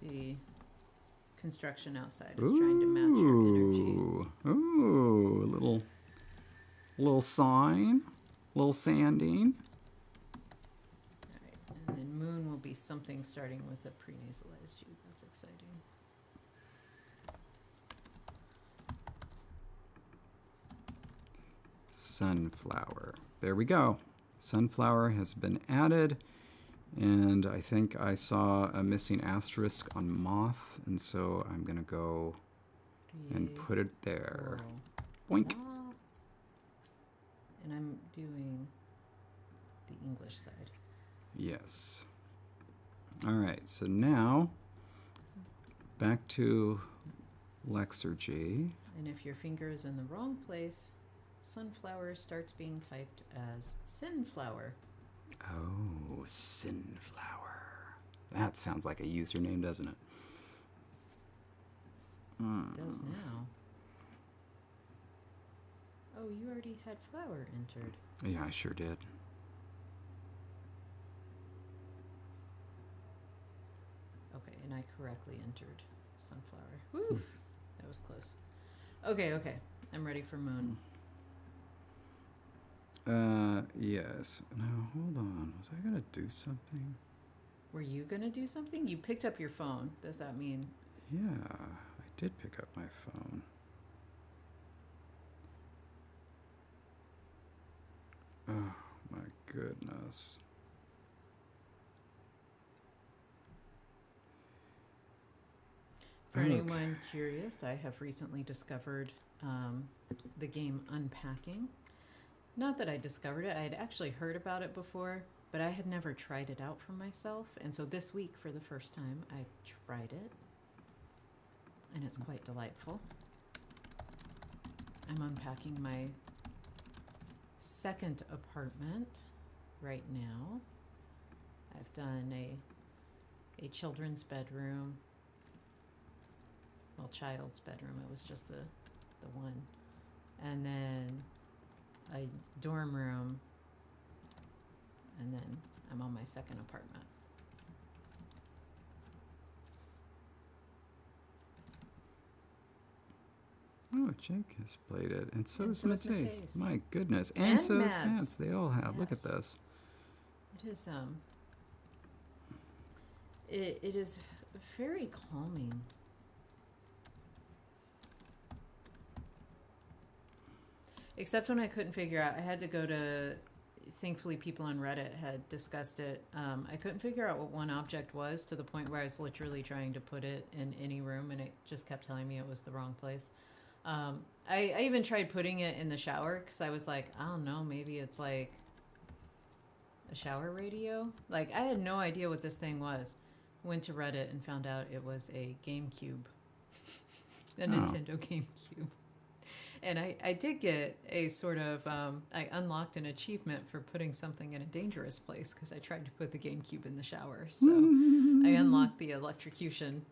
The construction outside is trying to match your energy. Ooh, a little sign, a little sanding. All right, and then moon will be something starting with a prenasalized G. That's exciting. Sunflower. There we go. Sunflower has been added. And I think I saw a missing asterisk on moth. And so I'm going to go and put it there. Boink. And I'm doing the English side. Yes. All right. So now back to Lexurgy. And if your finger is in the wrong place, sunflower starts being typed as sinflower. Oh, Sinflower. That sounds like a username, doesn't it? It does now. Oh, you already had flower entered. Yeah, I sure did. Okay, and I correctly entered sunflower. Woo! That was close. Okay. I'm ready for moon. Yes. Now, hold on. Was I going to do something? Were you going to do something? You picked up your phone. Does that mean? Yeah, I did pick up my phone. Oh, my goodness. For anyone curious, I have recently discovered the game Unpacking. Not that I discovered it. I had actually heard about it before, but I had never tried it out for myself. And so this week, for the first time, I tried it. And it's quite delightful. I'm unpacking my second apartment right now. I've done a children's bedroom. Well, child's bedroom. It was just the one. And then a dorm room. And then I'm on my second apartment. Oh, Jake has played it. And so is so is Matisse. Matisse. My goodness. And so is Mads. Mads. They all have. Look at Yes. this. It is it is very calming. Except when I couldn't figure out, I had to go to, thankfully people on Reddit had discussed it. I couldn't figure out what one object was, to the point where I was literally trying to put it in any room and it just kept telling me it was the wrong place. I even tried putting it in the shower because I was like, I don't know, maybe it's like a shower radio. Like, I had no idea what this thing was. Went to Reddit and found out it was a GameCube, a Nintendo GameCube. And I did get a sort of, I unlocked an achievement for putting something in a dangerous place because I tried to put the GameCube in the shower. So I unlocked the electrocution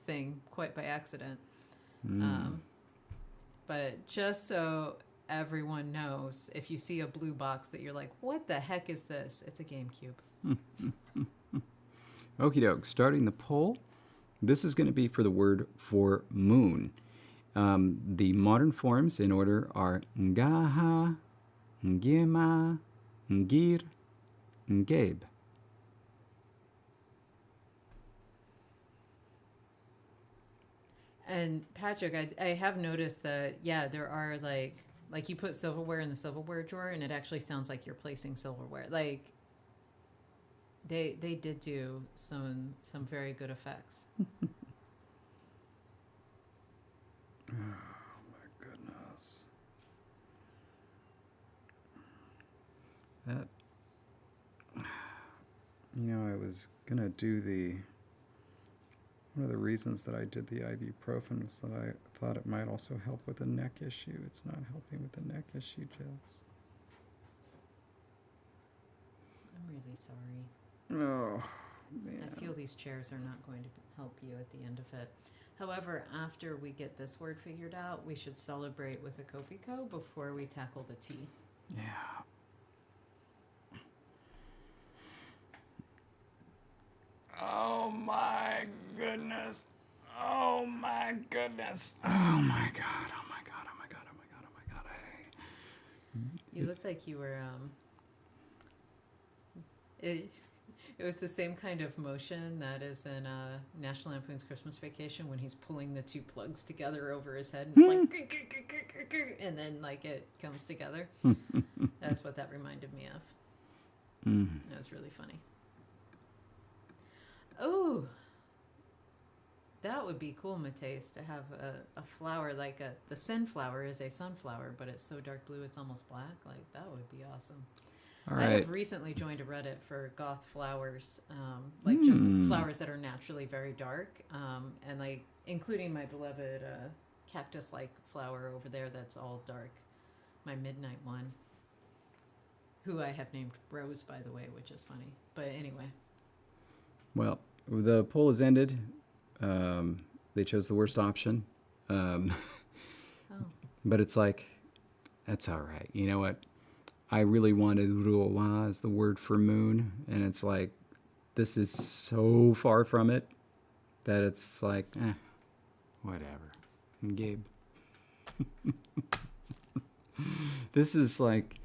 thing quite by accident. But just so everyone knows, if you see a blue box that you're like, what the heck is this? It's a GameCube. Okie doke. Starting the poll. This is going to be for the word for moon. The modern forms in order are ngaha, ngema, ngir, ngabe. And Patrick, I have noticed that, yeah, there are like you put silverware in the silverware drawer and it actually sounds like you're placing silverware. Like they did do some very good effects. Oh my goodness. That, I was going to do one of the reasons that I did the ibuprofen was that I thought it might also help with a neck issue. It's not helping with the neck issue, Jess. I'm really sorry. Oh, man. I feel these chairs are not going to help you at the end of it. However, after we get this word figured out, we should celebrate with a Kopiko before we tackle the tea. Yeah. Oh my goodness. Oh my goodness. Oh my god. Oh my god. Oh my god. Oh my god. Oh my god. Hey. You looked like you were it was the same kind of motion that is in National Lampoon's Christmas Vacation when he's pulling the two plugs together over his head and it's like and then like it comes together. That's what that reminded me of. That was really funny. Oh, that would be cool, Mateus, to have a flower like the sunflower is a sunflower, but it's so dark blue it's almost black. Like, that would be awesome. All right. I have recently joined a Reddit for goth flowers, like just flowers that are naturally very dark, and like including my beloved cactus-like flower over there that's all dark, my midnight one, who I have named Rose, by the way, which is funny. But anyway. Well, the poll has ended. They chose the worst option. But it's like, that's all right. You know what? I really wanted ruowa as the word for moon. And it's like, this is so far from it that it's like, whatever. And Gabe. This is like,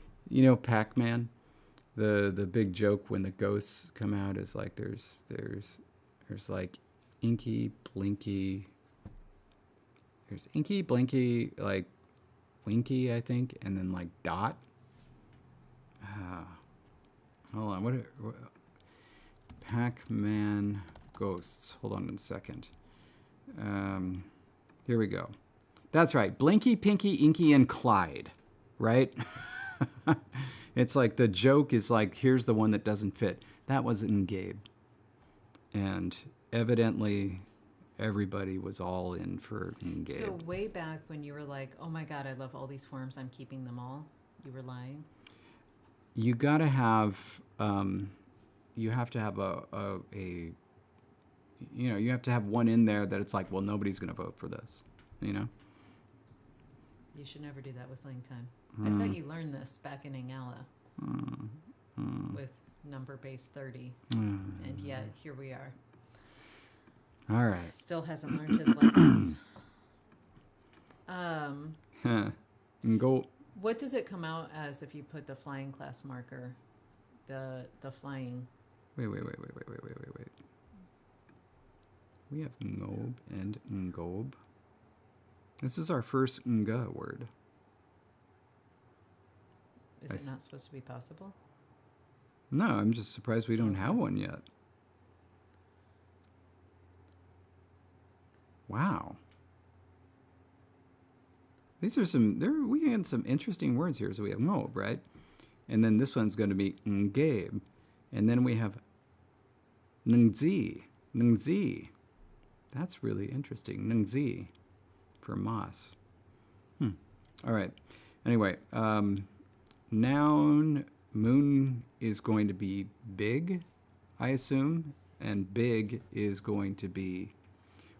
Pac-Man. The big joke when the ghosts come out is like there's like Inky, Blinky. There's Inky, Blinky, like Winky, I think, and then like Dot. Hold on, what Pac-Man ghosts. Hold on a second. Here we go. That's right. Blinky, Pinky, Inky, and Clyde. Right? It's like the joke is like, here's the one that doesn't fit. That wasn't Gabe. And evidently everybody was all in for Gabe. So way back when you were like, oh my God, I love all these forms, I'm keeping them all. You were lying? You gotta have, you have to have you have to have one in there that it's like, well, nobody's going to vote for this, you know? You should never do that with LangTime. I thought you learned this back in Ingala with number base 30. And yet, here we are. All right. Still hasn't learned his lessons. Go. What does it come out as if you put the flying class marker? The flying. Wait. We have ngob and ngob. This is our first nga word. Is it not supposed to be possible? No, I'm just surprised we don't have one yet. Wow. These are we had some interesting words here. So we have ngob, right? And then this one's going to be ngabe. And then we have nungzi. Nungzi. That's really interesting. Nungzi for moss. All right. Anyway, noun moon is going to be big, I assume. And big is going to be...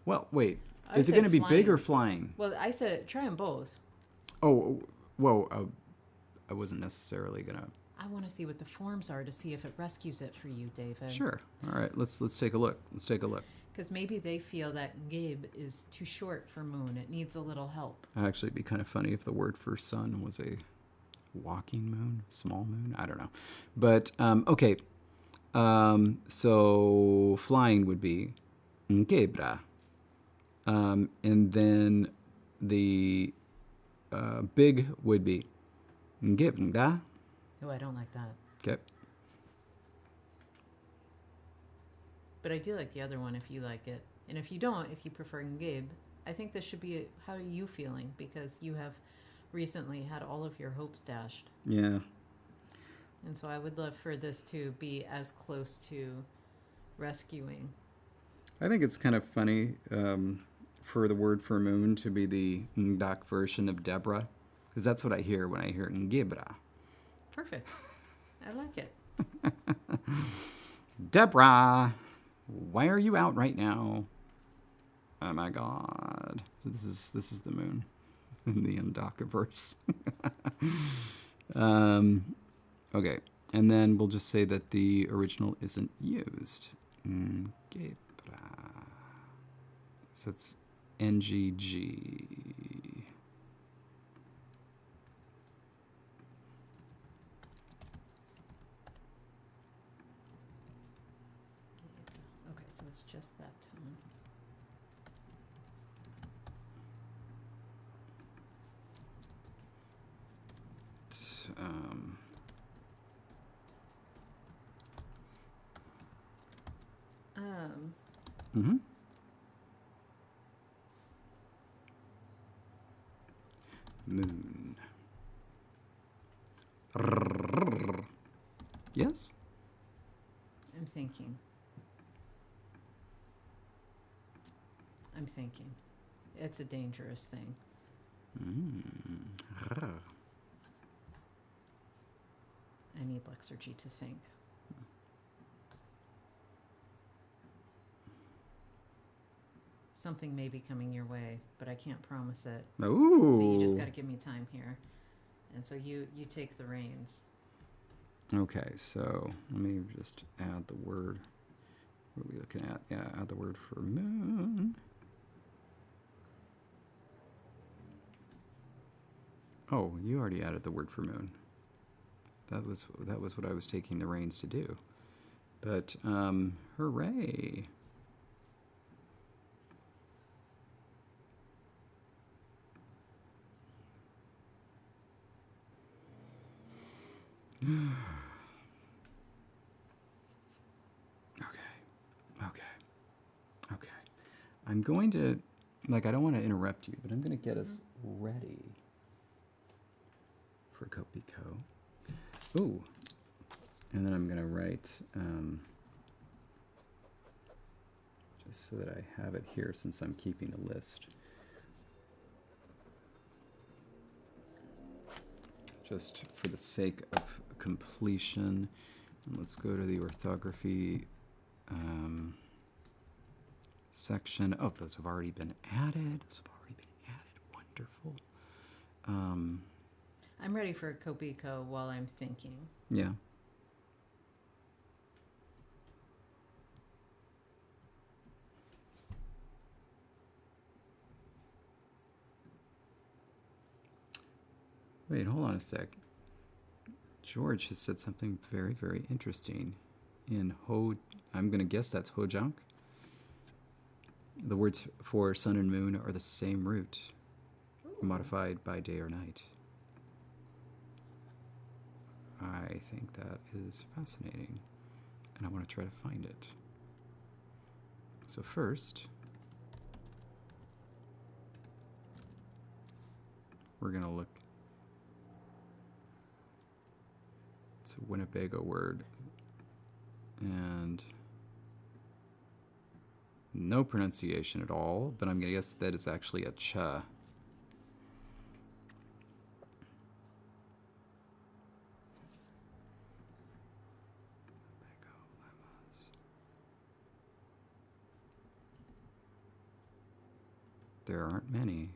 Well, wait. Is it going to be big or flying? Well, I said try them both. Oh, whoa. I wasn't necessarily going to... I want to see what the forms are to see if it rescues it for you, David. Sure. All right. Let's take a look. Let's take a look. Because maybe they feel that Gabe is too short for moon. It needs a little help. Actually, it'd be kind of funny if the word for sun was a walking moon, small moon. I don't know. But, okay. So flying would be ngebra. And then the big would be ngebnga. Oh, I don't like that. Okay. But I do like the other one if you like it. And if you don't, if you prefer Gabe, I think this should be how are you feeling? Because you have recently had all of your hopes dashed. Yeah. And so I would love for this to be as close to rescuing. I think it's kind of funny for the word for moon to be the Ndak version of Deborah. Because that's what I hear when I hear Ngebra. Perfect. I like it. Deborah! Why are you out right now? Oh my God! So this is the moon in the Ndaka verse. Okay, and then we'll just say that the original isn't used. So it's NGG. So it's just that tone. Moon. Yes? I'm thinking. It's a dangerous thing. I need Lexurgy to think. Something may be coming your way, but I can't promise it. Ooh. So you just got to give me time here. And so you take the reins. Okay, so let me just add the word. What are we looking at? Yeah, add the word for moon. Oh, you already added the word for moon. That was what I was taking the reins to do. But hooray. Okay. I'm going to, I don't want to interrupt you, but I'm going to get us ready for Kopiko. Ooh. And then I'm going to write, just so that I have it here since I'm keeping the list. just for the sake of completion. And let's go to the orthography section. Oh, those have already been added. Wonderful. I'm ready for a Kopiko while I'm thinking. Yeah. Wait, hold on a sec. George has said something very, very interesting. In I'm going to guess that's Hojunk. The words for sun and moon are the same root, modified by day or night. I think that is fascinating, and I want to try to find it. So first, we're going to look. It's a Winnebago word, and no pronunciation at all, but I'm going to guess that it's actually a cha. There aren't many.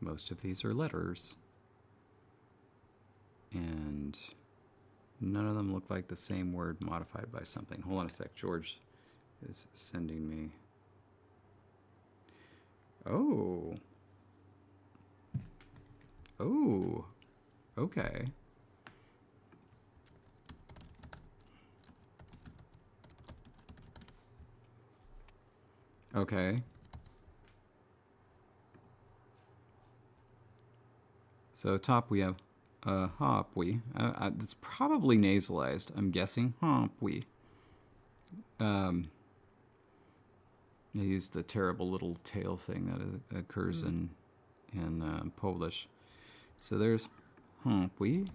Most of these are letters, and none of them look like the same word modified by something. Hold on a sec. George is sending me. Oh. Oh. Okay. Okay. So top we have hopwe. It's probably nasalized, I'm guessing. Hopwe. They use the terrible little tail thing that occurs in Polish. So there's hopwe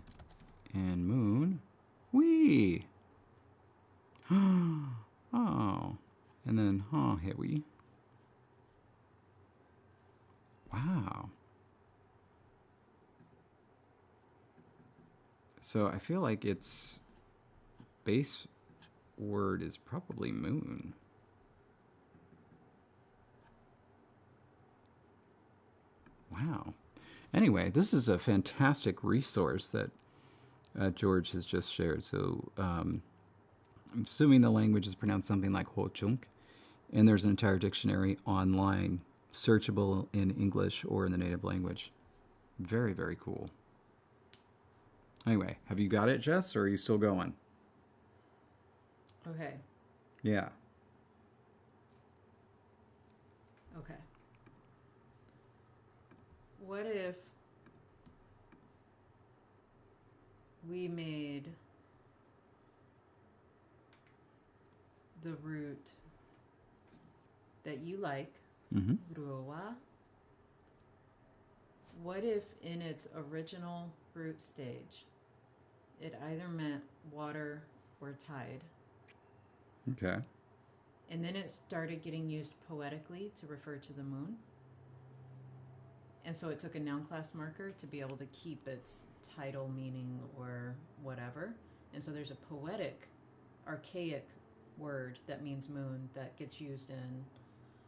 and moon. Wee. Oh. And then hewi. Wow. So I feel like its base word is probably moon. Wow. Anyway, this is a fantastic resource that George has just shared. So I'm assuming the language is pronounced something like Ho-chunk, and there's an entire dictionary online, searchable in English or in the native language. Very, very cool. Anyway, have you got it, Jess, or are you still going? Okay. Yeah. Okay. What if we made the root that you like, ruowa? What if in its original root stage, it either meant water or tide? Okay. And then it started getting used poetically to refer to the moon. And so it took a noun class marker to be able to keep its title meaning or whatever. And so there's a poetic, archaic word that means moon that gets used in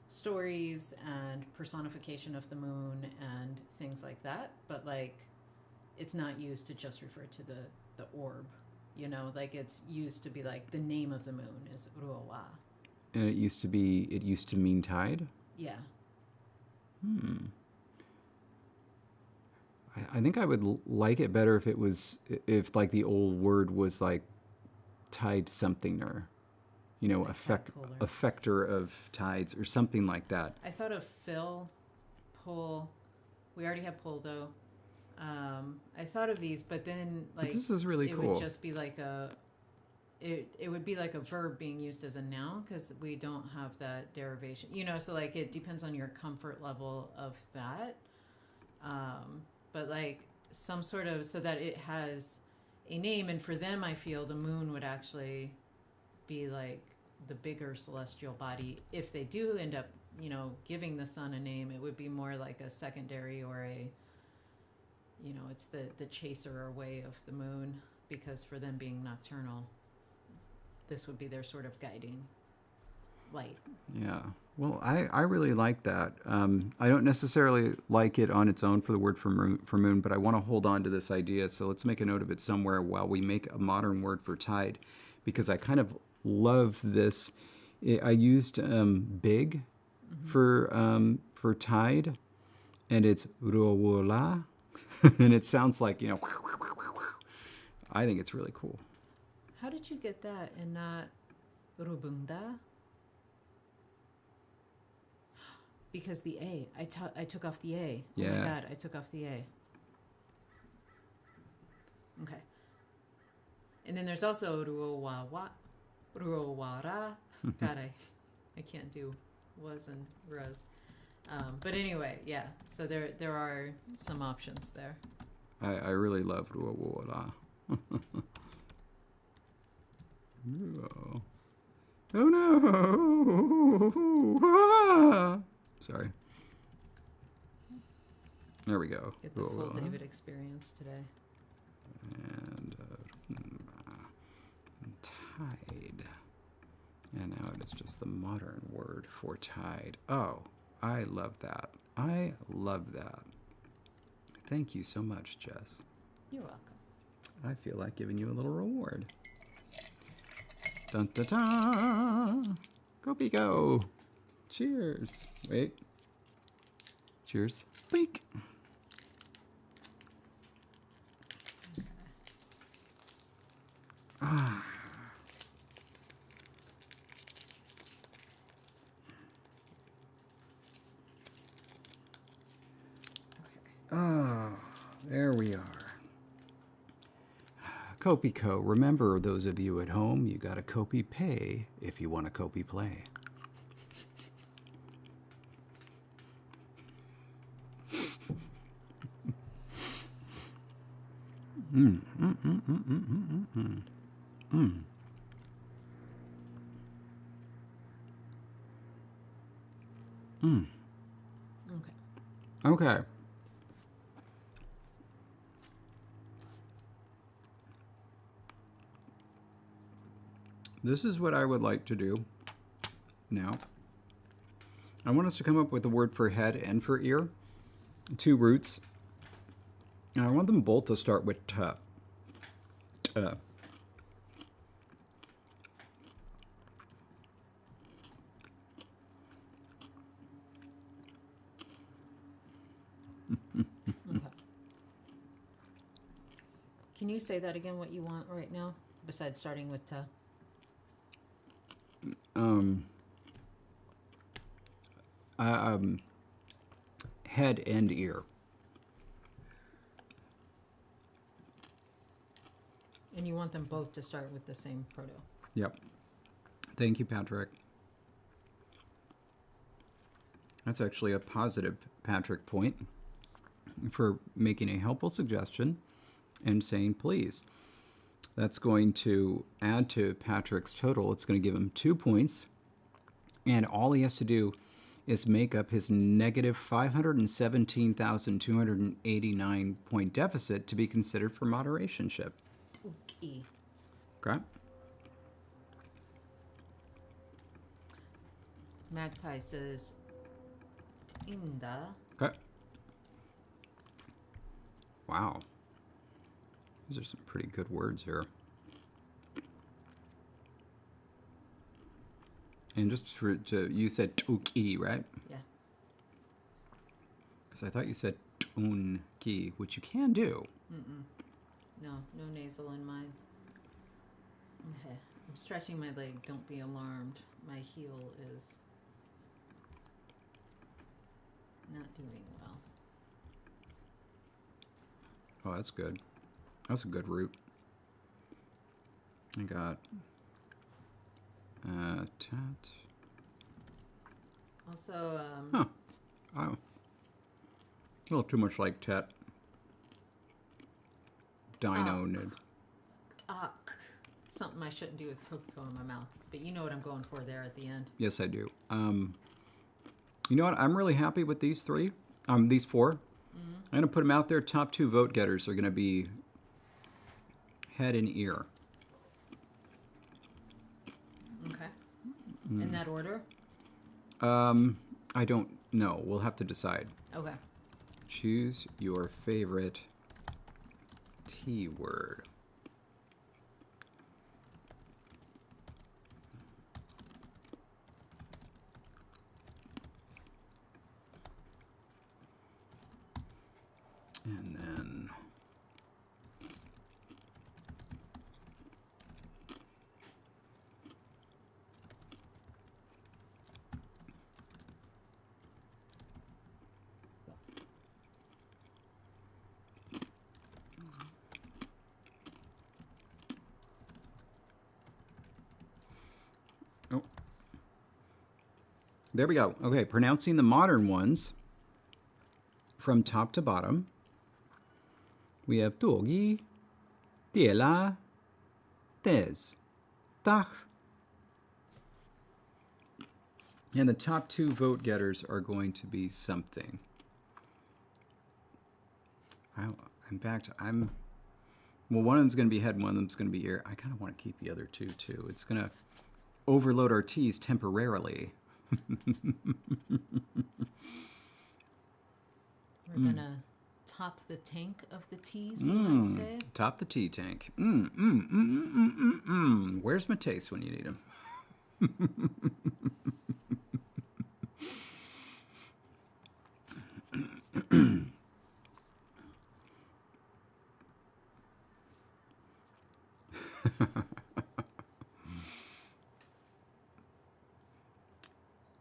stories and personification of the moon and things like that. But like, it's not used to just refer to the orb, you know, like it's used to be like the name of the moon is ruowa. And it used to mean tide? Yeah. I think I would like it better if like the old word was like tide somethinger, you know, like effector of tides or something like that. I thought of fill, pull. We already have pull though. I thought of these, but then like but this is really cool. It would just be like it would be like a verb being used as a noun because we don't have that derivation, you know. So like it depends on your comfort level of that. But like some sort of, so that it has a name, and for them I feel the moon would actually be like the bigger celestial body. If they do end up, you know, giving the sun a name, it would be more like a secondary or a, you know, it's the chaser away of the moon, because for them being nocturnal, this would be their sort of guiding light. Yeah. Well, I really like that. I don't necessarily like it on its own for the word for moon, but I want to hold on to this idea. So let's make a note of it somewhere while we make a modern word for tide, because I kind of love this. I used big for tide, and it's ruola, and it sounds like, you know, I think it's really cool. How did you get that and not rubunda? Because the A, I took off the A. Yeah. Oh my God, I took off the A. Okay. And then there's also ruowara. God, I can't do was and ras. But anyway, yeah. So there are some options there. I really love ruola. Oh no! Sorry. There we go. Get the full David experience today. And tide. And now it is just the modern word for tide. Oh, I love that. I love that. Thank you so much, Jess. You're welcome. I feel like giving you a little reward. Dun dun dun! Go Pico! Cheers! Wait. Cheers. Blink! Ah. Oh, there we are. Copico. Remember, those of you at home, you got to copy pay if you want to copy play. Okay. This is what I would like to do now. I want us to come up with a word for head and for ear, two roots. And I want them both to start with t. Okay. Can you say that again, what you want right now, besides starting with ta? Head and ear. And you want them both to start with the same proto? Yep. Thank you, Patrick. That's actually a positive Patrick point for making a helpful suggestion and saying please. That's going to add to Patrick's total. It's going to give him 2 points. And all he has to do is make up his negative 517,289 point deficit to be considered for moderationship. Okay. Okay. Magpie says Inda. Okay. Wow. These are some pretty good words here. And just you said tuki, right? Yeah. Because I thought you said tunki, which you can do. No nasal in mine. Okay. I'm stretching my leg. Don't be alarmed. My heel is not doing well. Oh, that's good. That's a good root. I got tat. Also, Oh. A little too much like tat. Dino nid. Something I shouldn't do with Coca-Cola in my mouth. But you know what I'm going for there at the end. Yes, I do. You know what? I'm really happy with these three. These four. I'm going to put them out there. Top 2 vote getters are going to be head and ear. Okay. In that order? I don't know. We'll have to decide. Okay. Choose your favorite T word. And then oh, there we go. Okay, pronouncing the modern ones from top to bottom. We have Togi, Tiela, Tez, Tach. And the top 2 vote getters are going to be something. Well, one of them's going to be head, one of them's going to be ear. I kind of want to keep the other 2 too. It's going to overload our T's temporarily. We're going to top the tank of the T's, you might say. Top the T tank. Where's Mateus when you need him?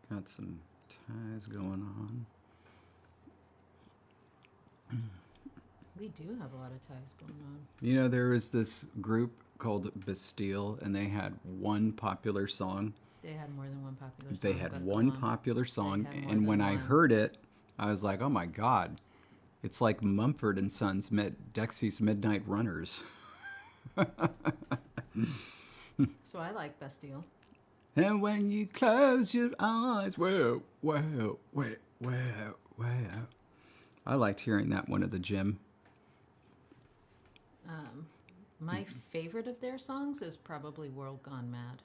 Got some ties going on. We do have a lot of ties going on. You know, there was this group called Bastille, and they had one popular song. They had more than one popular song. They had one popular song, and when I one. heard it, I was like, oh my God. It's like Mumford and Sons met Dexy's Midnight Runners. So I like Bastille. And when you close your eyes, well. I liked hearing that one at the gym. My favorite of their songs is probably World Gone Mad.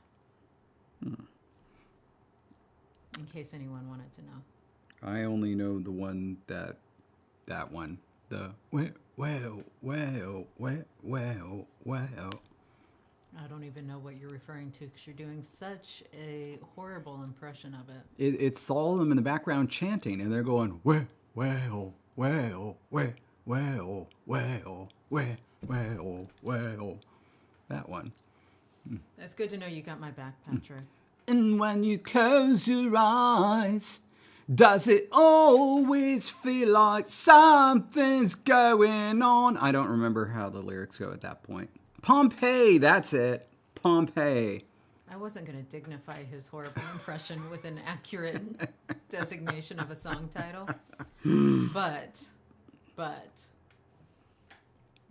In case anyone wanted to know. I only know the one that one. The well. I don't even know what you're referring to because you're doing such a horrible impression of it. It's all of them in the background chanting, and they're going, well. That one. It's good to know you got my back, Patrick. And when you close your eyes, does it always feel like something's going on? I don't remember how the lyrics go at that point. Pompeii, that's it. Pompeii. I wasn't going to dignify his horrible impression with an accurate designation of a song title. But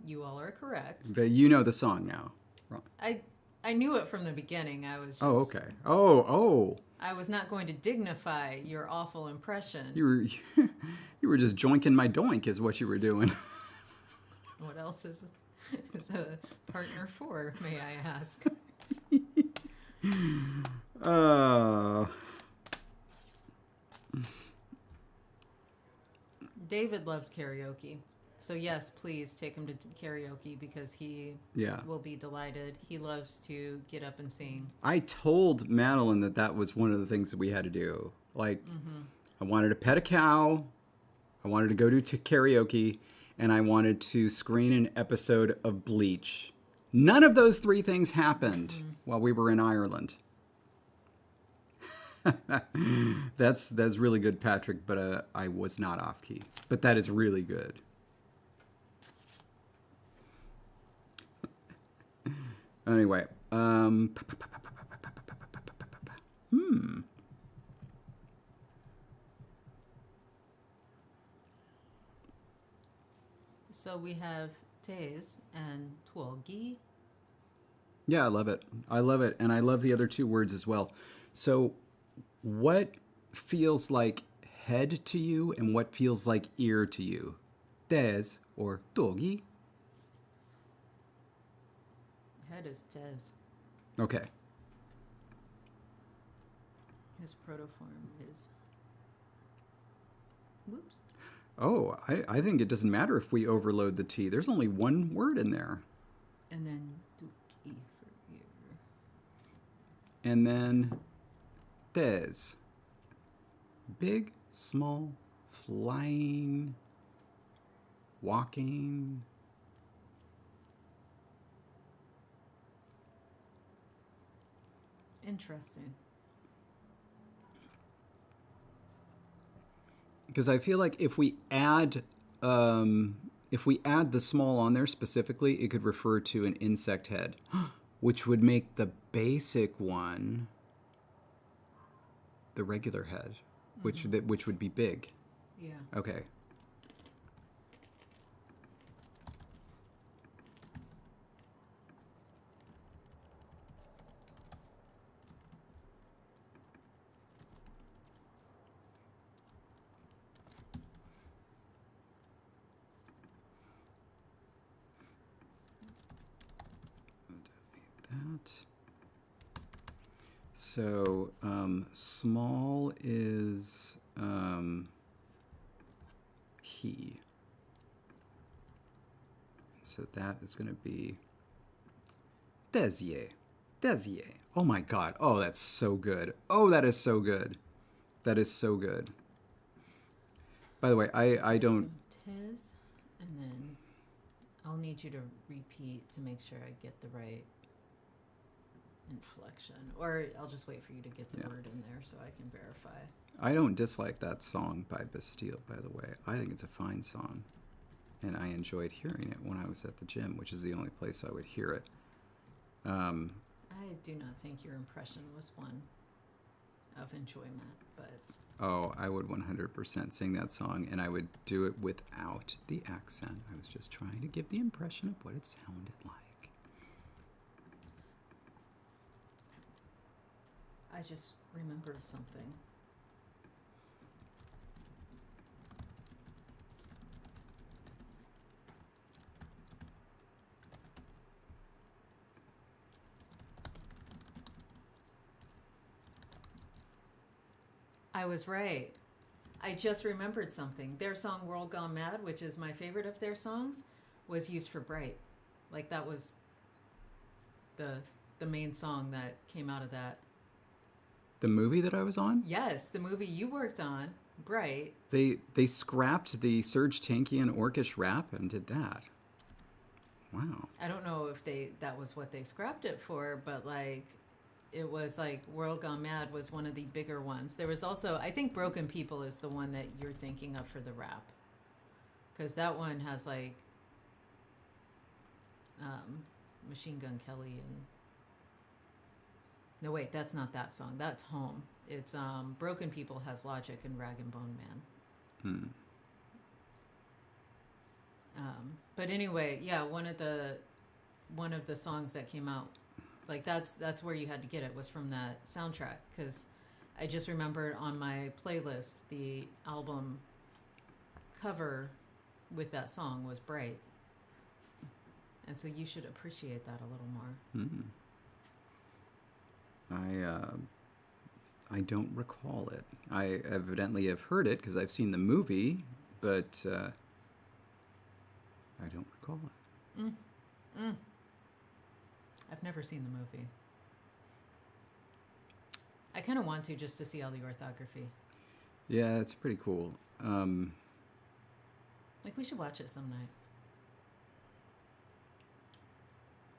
you all are correct. But you know the song now. I knew it from the beginning. I was just, Oh, okay. Oh. I was not going to dignify your awful impression. You were just joinking my doink is what you were doing. What else is a partner for, may I ask? David loves karaoke. So yes, please take him to karaoke because he will be delighted. He loves to get up and sing. I told Madeline that was one of the things that we had to do. Like, I wanted to pet a cow, I wanted to go to karaoke, and I wanted to screen an episode of Bleach. None of those 3 things happened while we were in Ireland. That's really good, Patrick, but I was not off key. But that is really good. Anyway, So we have Tez and Tuogi. Yeah, I love it. And I love the other 2 words as well. So what feels like head to you and what feels like ear to you? Des or doggy. Head is Des. Okay. His protoform is. Whoops. Oh, I think it doesn't matter if we overload the T. There's only one word in there. And then Duki for ear. And then Des. Big, small, flying, walking. Interesting. Because I feel like if we add the small on there specifically, it could refer to an insect head, which would make the basic one the regular head, which would be big. Yeah. Okay. That. So small is he. So that is going to be Desier. Desier. Oh my God. Oh, that's so good. Oh, that is so good. That is so good. By the way, I don't. So Tis, and then I'll need you to repeat to make sure I get the right inflection, or I'll just wait for you to get the word in there so I can verify. I don't dislike that song by Bastille, by the way. I think it's a fine song, and I enjoyed hearing it when I was at the gym, which is the only place I would hear it. I do not think your impression was one of enjoyment, but... Oh, I would 100% sing that song, and I would do it without the accent. I was just trying to give the impression of what it sounded like. I just remembered something. I was right. I just remembered something. Their song World Gone Mad, which is my favorite of their songs, was used for Bright. Like that was the main song that came out of that. The movie that I was on? Yes, the movie you worked on, Bright. They scrapped the Serge Tankian Orcish rap and did that. Wow. I don't know if that was what they scrapped it for, but like it was like World Gone Mad was one of the bigger ones. There was also, I think Broken People is the one that you're thinking of for the rap. Because that one has like Machine Gun Kelly and... No, wait, that's not that song. That's Home. It's Broken People has Logic and Rag and Bone Man. But anyway, yeah, one of the songs that came out, like that's where you had to get it, was from that soundtrack, because I just remembered on my playlist the album cover with that song was Bright, and so you should appreciate that a little more. I don't recall it. I evidently have heard it because I've seen the movie, but I don't recall it. I've never seen the movie. I kind of want to, just to see all the orthography. Yeah, it's pretty cool. Like we should watch it some night.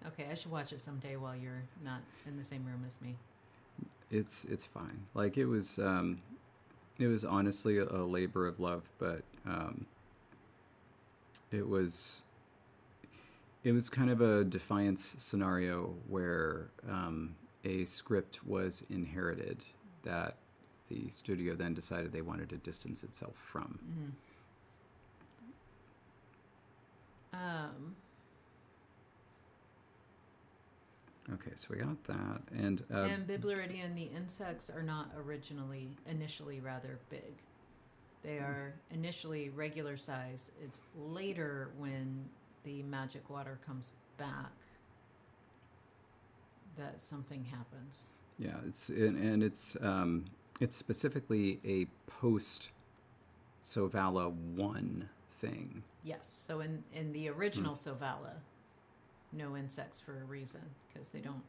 Okay, I should watch it someday while you're not in the same room as me. It's fine. Like it was honestly a labor of love, but it was kind of a defiance scenario where a script was inherited that the studio then decided they wanted to distance itself from. Okay, so we got that, and Biblaridian, the insects are not initially rather big. They are initially regular size. It's later when the magic water comes back that something happens. Yeah, it's specifically a post Sovala 1 thing. Yes. So in the original Sovala, no insects for a reason, because they don't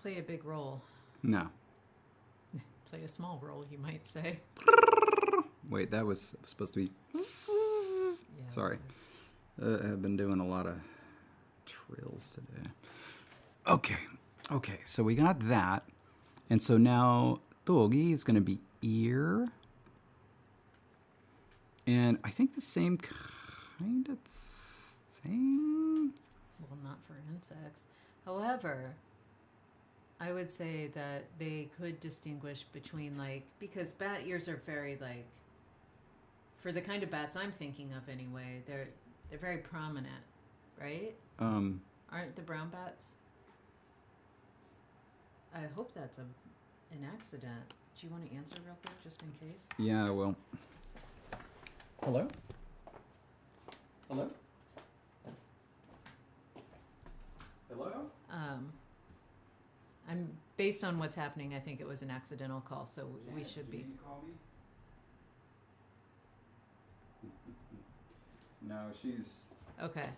play a big role. No. Play a small role, you might say. Wait, that was supposed to be... Yeah, sorry. I've been doing a lot of trills today. Okay, so we got that. And so now Togi is going to be ear. And I think the same kind of thing. Well, not for insects. However, I would say that they could distinguish between, like, because bat ears are very, like, for the kind of bats I'm thinking of anyway, they're very prominent, right? Aren't the brown bats? I hope that's an accident. Do you want to answer real quick, just in case? Yeah, well. Hello? Hello? Hello? I'm based on what's happening. I think it was an accidental call, so we should be. Did you call me? No, she's. Okay.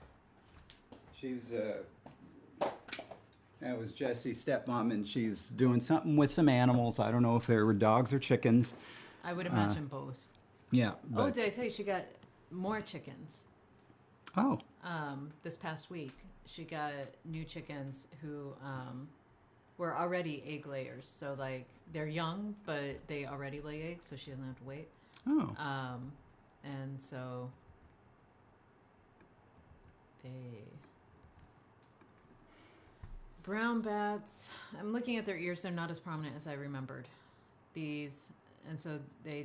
She's. That was Jessie's stepmom, and she's doing something with some animals. I don't know if they were dogs or chickens. I would imagine both. Yeah. Oh, did I say she got more chickens? Oh. This past week, she got new chickens who were already egg layers. So, like, they're young, but they already lay eggs, so she doesn't have to wait. Oh. And so brown bats, I'm looking at their ears. They're not as prominent as I remembered. And so they're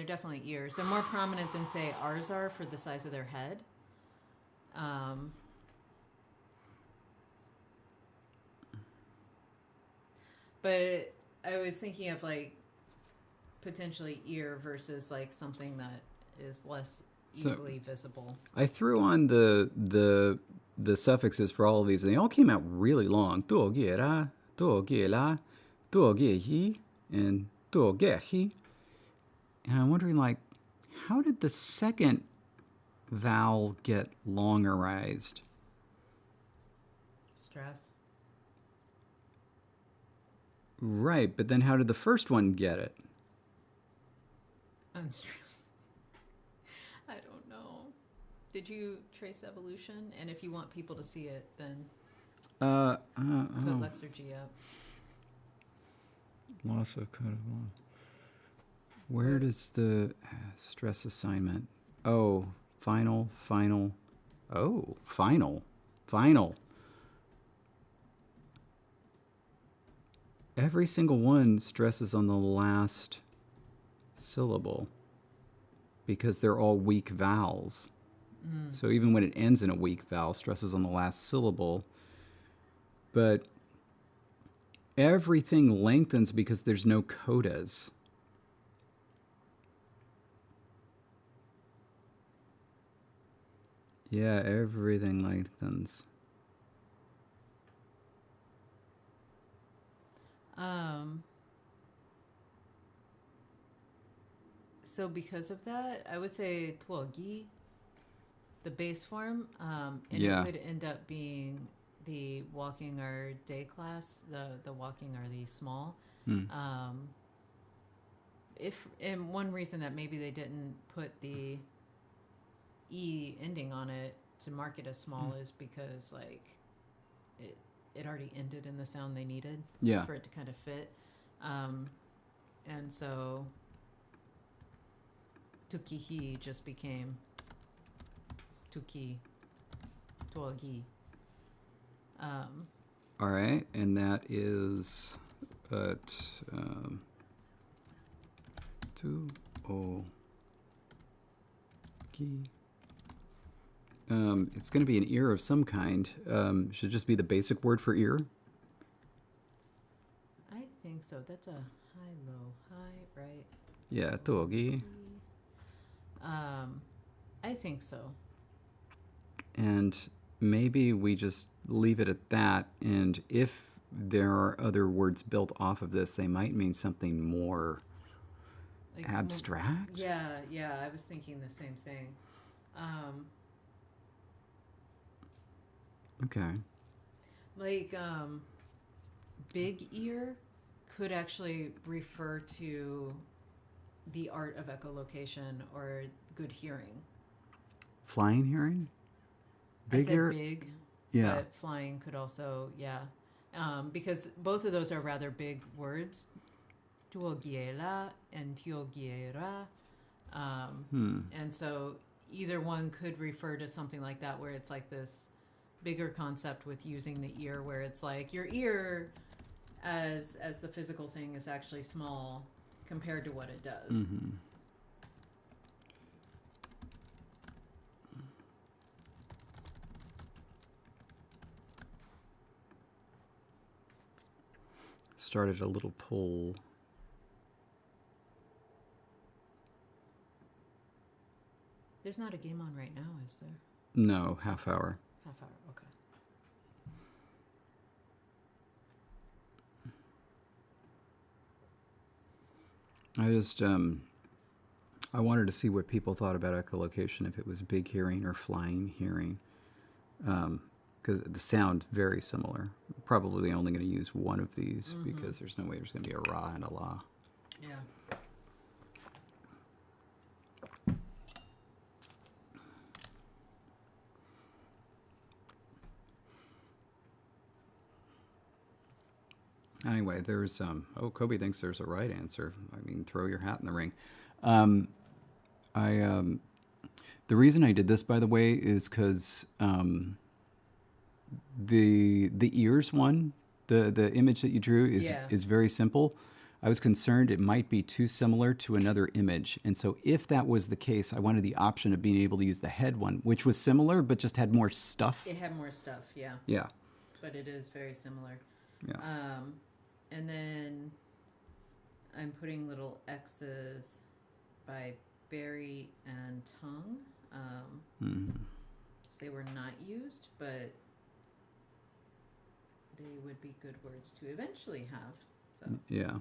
definitely ears. They're more prominent than, say, ours are for the size of their head. But I was thinking of, like, potentially ear versus, like, something that is less easily visible. I threw on the suffixes for all of these, and they all came out really long. Tuogera, tuogela, tuogehi, and tuogehi. And I'm wondering, like, how did the second vowel get longerized? Stress. Right, but then how did the first one get it? Unstressed. I don't know. Did you trace evolution? And if you want people to see it, then put Lexurgy up. Loss of code of law. Where does the stress assignment? Oh, final. Oh, final. Every single one stresses on the last syllable because they're all weak vowels. So even when it ends in a weak vowel, stresses on the last syllable. But everything lengthens because there's no codas. Yeah, everything lengthens. So because of that, I would say tuogi, the base form, and it could end up being the walking or day class, the walking or the small. And one reason that maybe they didn't put the E ending on it to mark it as small is because, like, it already ended in the sound they needed for it to kind of fit. And so tukihi just became tuki, tuogi. All right, and that is tuogi. It's going to be an ear of some kind. Should just be the basic word for ear. I think think so. That's a high, low, high, right? Yeah, togi. I think so. And maybe we just leave it at that. And if there are other words built off of this, they might mean something more like abstract. Yeah, I was thinking the same thing. Okay. Like big ear could actually refer to the art of echolocation or good hearing. Flying hearing? Big ear? Big. Yeah. But flying could also, because both of those are rather big words. Tuogiela and tiogiera. And so either one could refer to something like that, where it's like this bigger concept with using the ear, where it's like your ear as the physical thing is actually small compared to what it does. Mm-hmm. Started a little poll. There's not a game on right now, is there? No, half hour. Half hour, okay. I just, I wanted to see what people thought about echolocation, if it was big hearing or flying hearing. Because the sound very similar. Probably only going to use one of these because there's no way there's going to be a ra and a la. Yeah. Anyway, there's Kobe thinks there's a right answer. I mean, throw your hat in the ring. The reason I did this, by the way, is because the ears one, the image that you drew is very simple. I was concerned it might be too similar to another image, and so if that was the case, I wanted the option of being able to use the head one, which was similar but just had more stuff. It had more stuff, yeah. Yeah. But it is very similar. Yeah. And then I'm putting little X's by berry and tongue. They were not used, but they would be good words to eventually have. So. Yeah.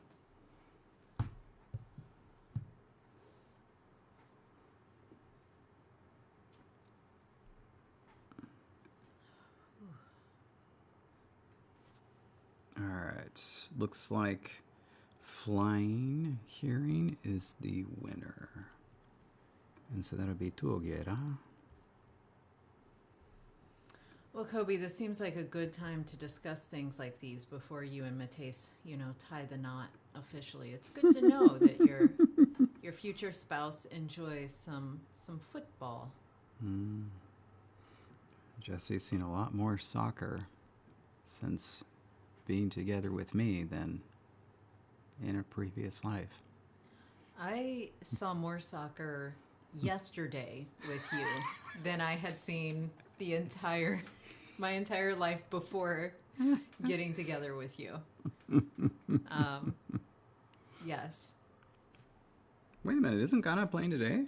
All right. Looks like flying hearing is the winner. And so that'll be tuogiera. Well, Kobe, this seems like a good time to discuss things like these before you and Mateus, tie the knot officially. It's good to know that your future spouse enjoys some football. Jesse's seen a lot more soccer since being together with me than in a previous life. I saw more soccer yesterday with you than I had seen my entire life before getting together with you. Yes. Wait a minute, isn't Ghana playing today?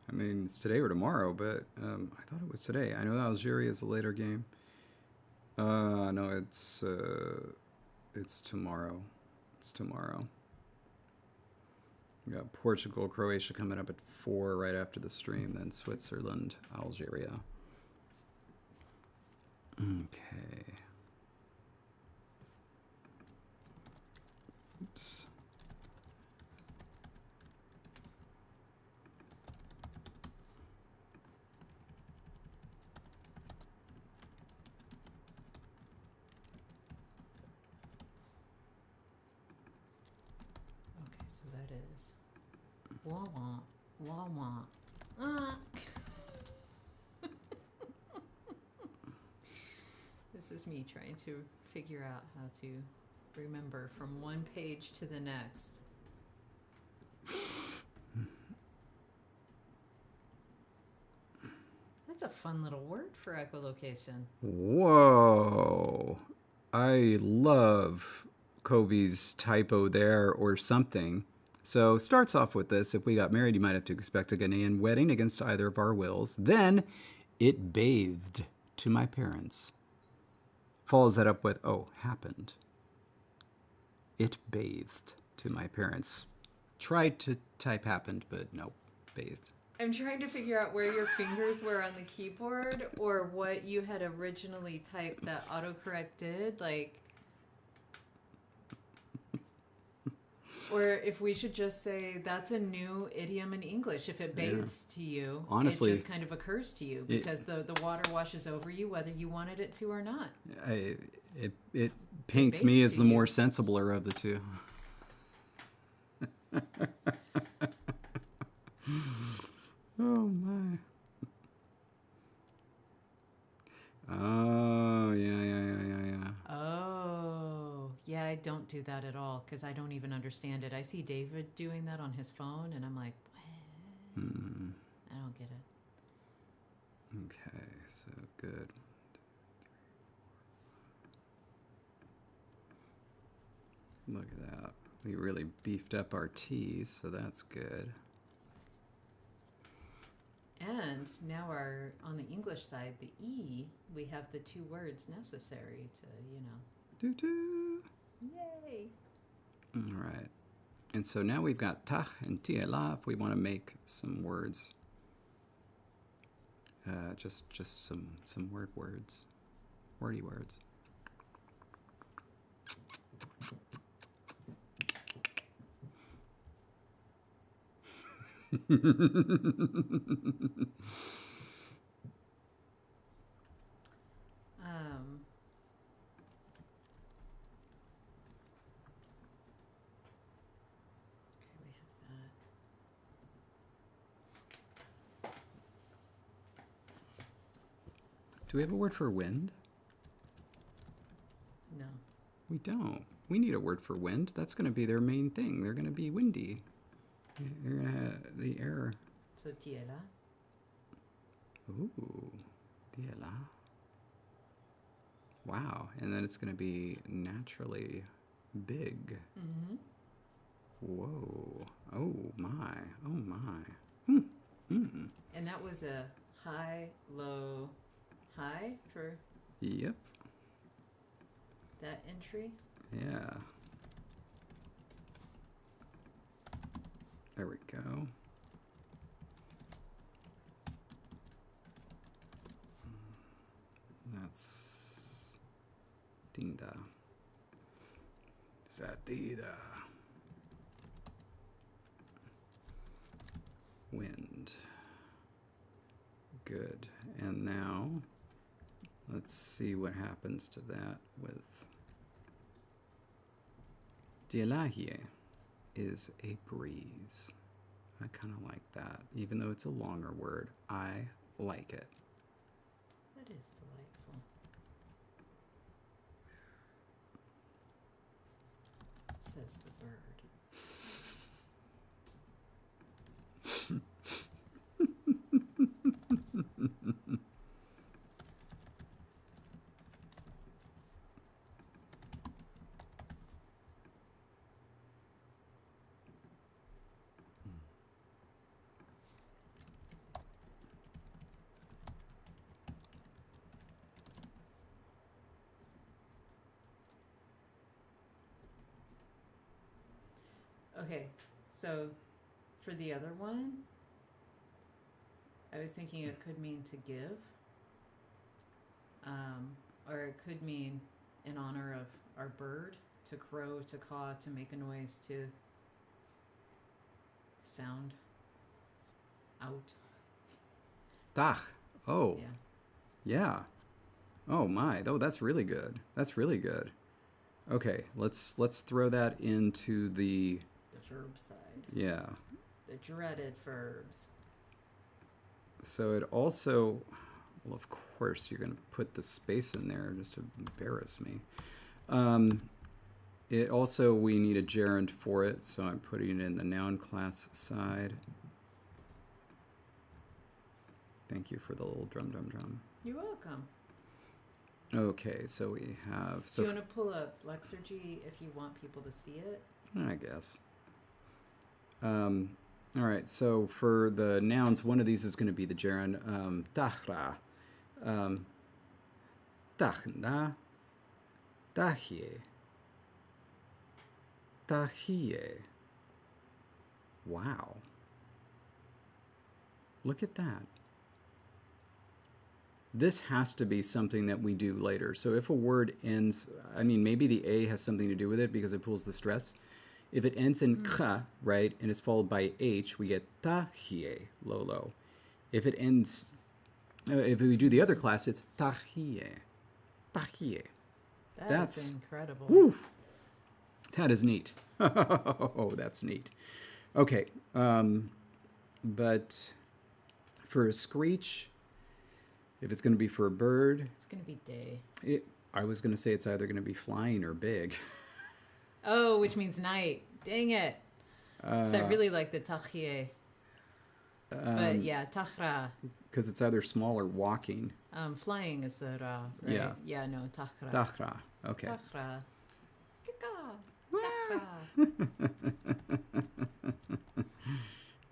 I mean, it's today or tomorrow, but I thought it was today. I know Algeria is a later game. No, it's tomorrow. It's tomorrow. We got Portugal, Croatia coming up at 4 right after the stream, then Switzerland, Algeria. Okay. Oops. Okay, so that is wah-wah, wah-wah. This is me trying to figure out how to remember from one page to the next. That's a fun little word for echolocation. Whoa. I love Kobe's typo there or something. So starts off with this. If we got married, you might have to expect a Ghanaian wedding against either of our wills. Then it bathed to my parents. Follows that up with, oh, happened. It bathed to my parents. Tried to type happened, but no, bathed. I'm trying to figure out where your fingers were on the keyboard or what you had originally typed that autocorrect did. Like, or if we should just say that's a new idiom in English. If it bathes to you, honestly, it just kind of occurs to you because the water washes over you whether you wanted it to or not. It paints me as the more sensibler of the two. Oh my. Oh, yeah. Oh, yeah, I don't do that at all because I don't even understand it. I see David doing that on his phone and I'm like, what? I don't get it. Okay, so good. Look at that. We really beefed up our T's, so that's good. And now on the English side, the E, we have the two words necessary to, Doo-doo. Yay! All right. And so now we've got tach and tiela if we want to make some words. Just some words. Wordy words. Do we have a word for wind? No. We don't. We need a word for wind. That's going to be their main thing. They're going to be windy. You're going to have the air. So tiela. Ooh, tiela. Wow. And then it's going to be naturally big. Mm-hmm. Whoa. Oh, my. Oh, my. And that was a high, low, high for Yep. that entry. Yeah. There we go. That's Dinda. Zatida. Wind. Good. And now let's see what happens to that with Dielahie is a breeze. I kind of like that. Even though it's a longer word, I like it. That is delightful. Says the bird. Okay, so for the other one, I was thinking it could mean to give, or it could mean in honor of our bird, to crow, to caw, to make a noise, to sound out. Dach. Oh. Yeah. Yeah. Oh my. Oh, that's really good. That's really good. Okay, let's throw that into the verb side. Yeah. The dreaded verbs. So it also, well, of course, you're going to put the space in there just to embarrass me. It also, we need a gerund for it, so I'm putting it in the noun class side. Thank you for the little drum. You're welcome. Okay, so we have... Do you want to pull up Lexurgy if you want people to see it? I guess. All right, so for the nouns, one of these is going to be the gerund. Tahra. Tahna. Tahie. Tahie. Wow. Look at that. This has to be something that we do later. So if a word ends, I mean, maybe the A has something to do with it because it pulls the stress. If it ends in kha, right, and it's followed by H, we get tahie, low, low. If it ends, if we do the other class, it's tahie. Tahie. That's incredible. Woo, that is neat. Oh, that's neat. Okay, but for a screech, if it's going to be for a bird... It's going to be day. I was going to say it's either going to be flying or big. Oh, which means night. Dang it. Because I really like the tahie. But yeah, tahra. Because it's either small or walking. Flying is the ra, right? Yeah. Yeah, no, tahra. Tahra, okay. Tahra. Kika. Tahra.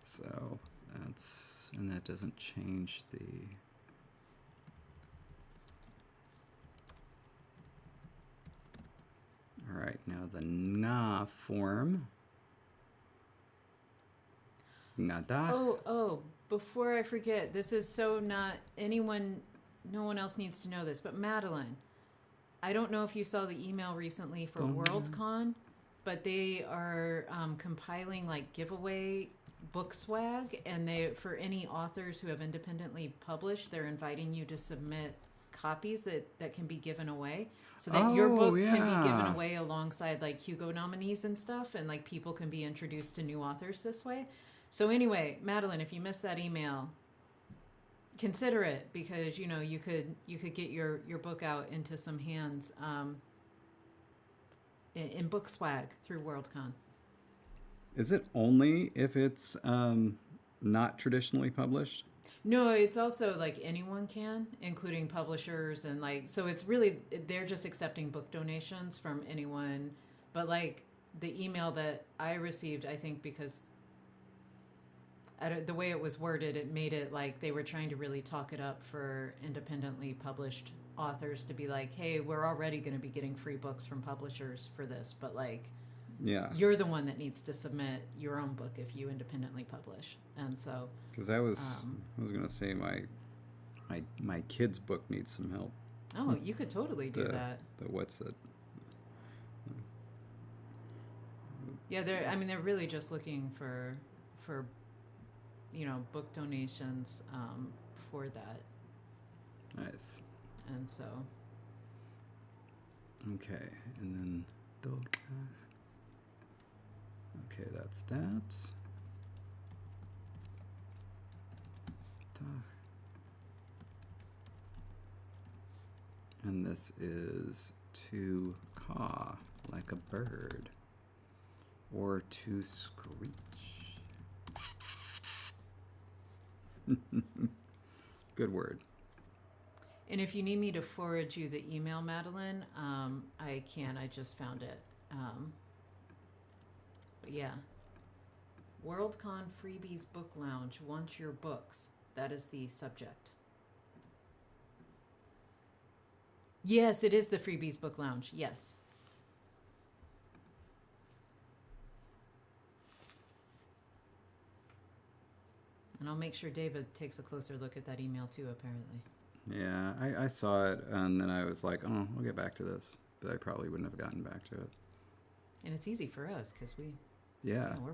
So that's... And that doesn't change the... All right, now the na form. Nada. Oh, before I forget, this is so not no one else needs to know this, but Madeline, I don't know if you saw the email recently for WorldCon, but they are compiling like giveaway book swag, and for any authors who have independently published, they're inviting you to submit copies that can be given away, so that your book can be given away alongside like Hugo nominees and stuff, and like people can be introduced to new authors this way. So anyway, Madeline, if you missed that email, consider it, because you could get your book out into some hands in book swag through WorldCon. Is it only if it's not traditionally published? No, it's also like anyone can, including publishers, and like, so it's really, they're just accepting book donations from anyone. But like the email that I received, I think because the way it was worded, it made it like they were trying to really talk it up for independently published authors to be like, hey, we're already going to be getting free books from publishers for this, but like, yeah, you're the one that needs to submit your own book if you independently publish. And so, because I was going to say my kid's book needs some help. Oh, you could totally do that. The what's it? Yeah, they're really just looking for book donations for that. Nice. And so. Okay, and then okay, that's that. And this is to caw, like a bird, or to screech. Good word. And if you need me to forward you the email, Madeline, I can. I just found it. But yeah. WorldCon Freebies Book Lounge. Want your books. That is the subject. Yes, it is the Freebies Book Lounge. Yes. And I'll make sure David takes a closer look at that email too, apparently. Yeah, I saw it, and then I was like, oh, I'll get back to this. But I probably wouldn't have gotten back to it. And it's easy for us, because we're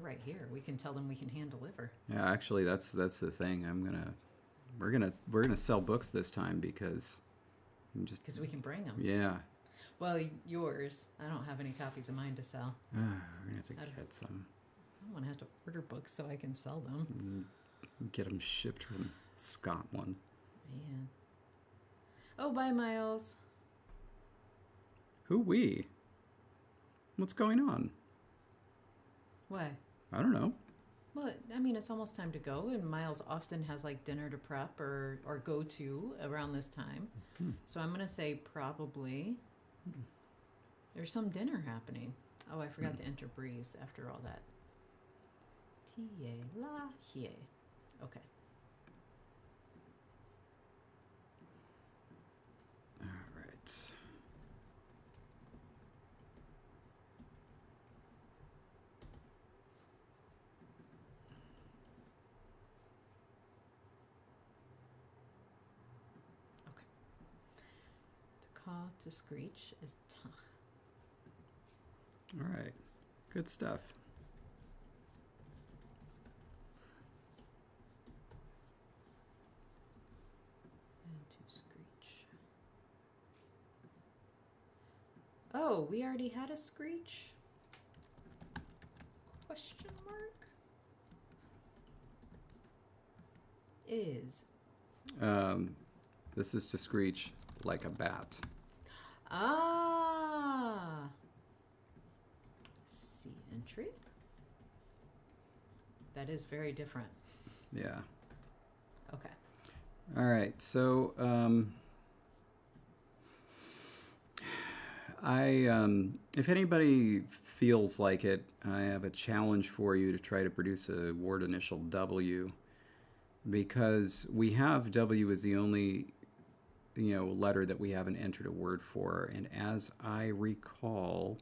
right here. We can tell them we can hand deliver. Yeah, actually, that's the thing. We're gonna sell books this time because we can bring them. Yeah. Well, yours. I don't have any copies of mine to sell. We're gonna have to get some. I don't want to have to order books so I can sell them. Get them shipped from Scotland. Man. Oh, bye, Miles. Who we? What's going on? What? I don't know. Well, I mean, it's almost time to go, and Miles often has like dinner to prep or go to around this time. So I'm gonna say probably there's some dinner happening. Oh, I forgot to enter Breeze after all that. Tie la hie. Okay. All right. To caw, to screech is tach. All right. Good stuff. And to screech. Oh, we already had a screech? Question mark? Is. This is to screech like a bat. Ah. C entry. That is very different. Yeah. Okay. All right. So if anybody feels like it, I have a challenge for you to try to produce a word initial W, because we have W as the only letter that we haven't entered a word for, and as I recall,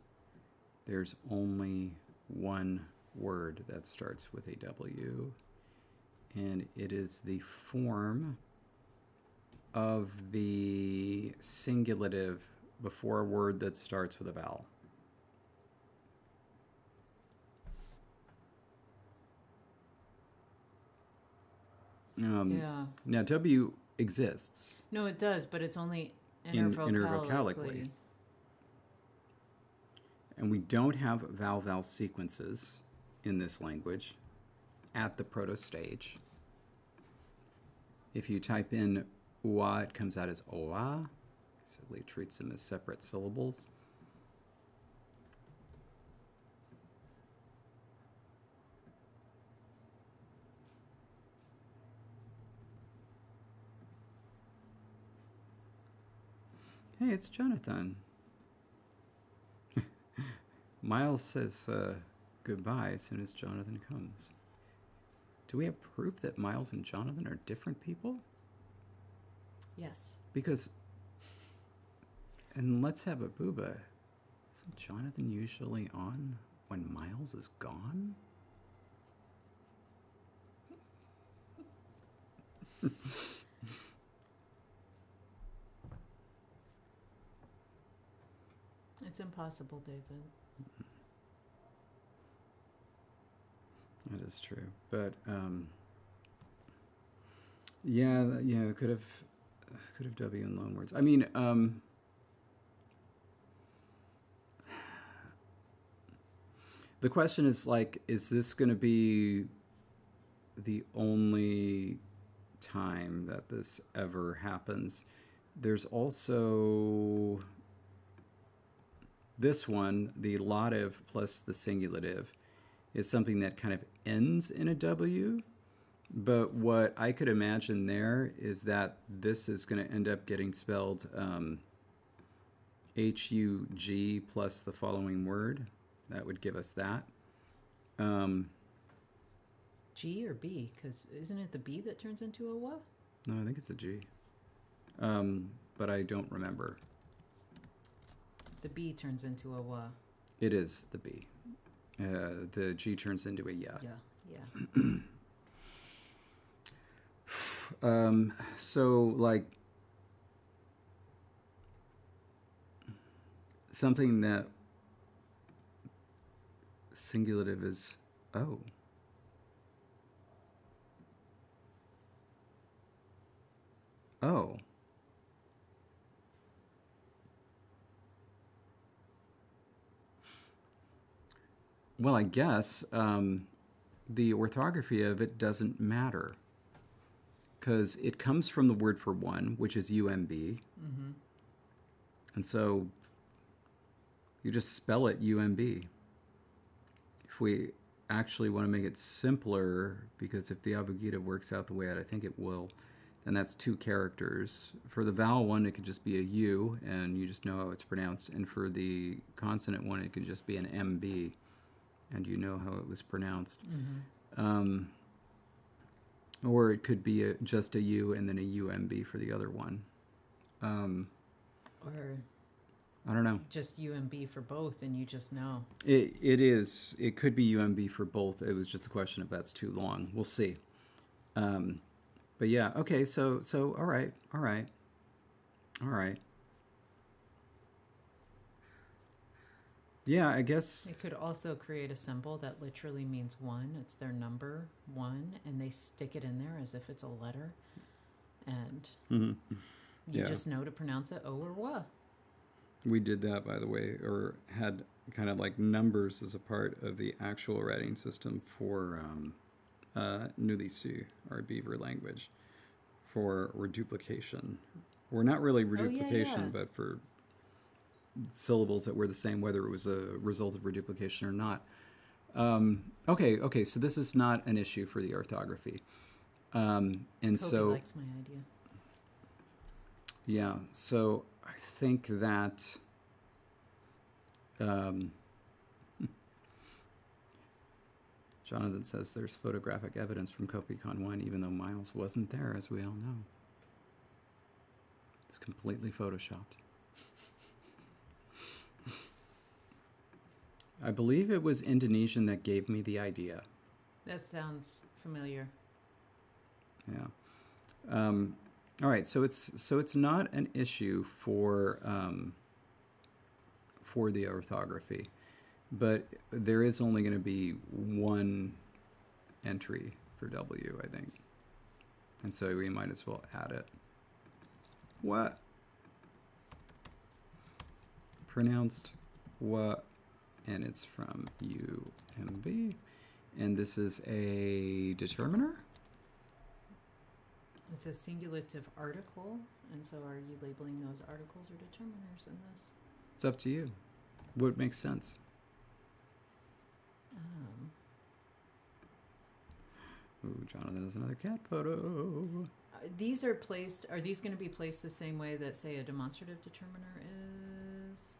there's only one word that starts with a W, and it is the form of the singulative before a word that starts with a vowel. Yeah. Now, W exists. No, it does, but it's only intervocalically. And we don't have vowel-vowel sequences in this language at the proto stage. If you type in ua, it comes out as oa. So it treats them as separate syllables. Hey, it's Jonathan. Miles says goodbye as soon as Jonathan comes. Do we have proof that Miles and Jonathan are different people? Yes. Because, and let's have a booba, isn't Jonathan usually on when Miles is gone? It's impossible, David. That is true, but yeah, could have W in loan words. I mean, the question is like, is this going to be the only time that this ever happens? There's also this one, the lative plus the singulative, is something that kind of ends in a W. But what I could imagine there is that this is going to end up getting spelled H-U-G plus the following word. That would give us that. G or B? Because isn't it the B that turns into a what? No, I think it's a G. But I don't remember. The B turns into a what? It is the B. The G turns into a ya. Yeah. So, like, something that singulative is O. Oh. Well, I guess the orthography of it doesn't matter, because it comes from the word for one, which is UMB. Mm-hmm. And so you just spell it UMB. If we actually want to make it simpler, because if the abugida works out the way that I think it will, then that's 2 characters. For the vowel one, it could just be a U, and you just know how it's pronounced. And for the consonant one, it could just be an MB, and you know how it was pronounced. Or it could be just a U and then a UMB for the other one. Or I don't know. just UMB for both, and you just know. It is. It could be UMB for both. It was just a question if that's too long. We'll see. But yeah, okay. So all right. Yeah, I guess. They could also create a symbol that literally means 1. It's their number 1, and they stick it in there as if it's a letter, and you just know to pronounce it O or WA. We did that, by the way, or had kind of like numbers as a part of the actual writing system for Nulisu, our beaver language, for reduplication. Or not really reduplication, but for syllables that were the same, whether it was a result of reduplication or not. Okay, so this is not an issue for the orthography. And Kobe so likes my idea. Yeah, so I think that Jonathan says there's photographic evidence from CopyCon 1, even though Miles wasn't there, as we all know. It's completely photoshopped. I believe it was Indonesian that gave me the idea. That sounds familiar. Yeah. All right, so it's not an issue for the orthography, but there is only going to be 1 entry for W, I think, and so we might as well add it. What? Pronounced what? And it's from UMB, and this is a determiner. It's a singulative article, and so are you labeling those articles or determiners in this? It's up to you. What makes sense? Ooh, Jonathan has another cat photo. These are placed, are these going to be placed the same way that, say, a demonstrative determiner is?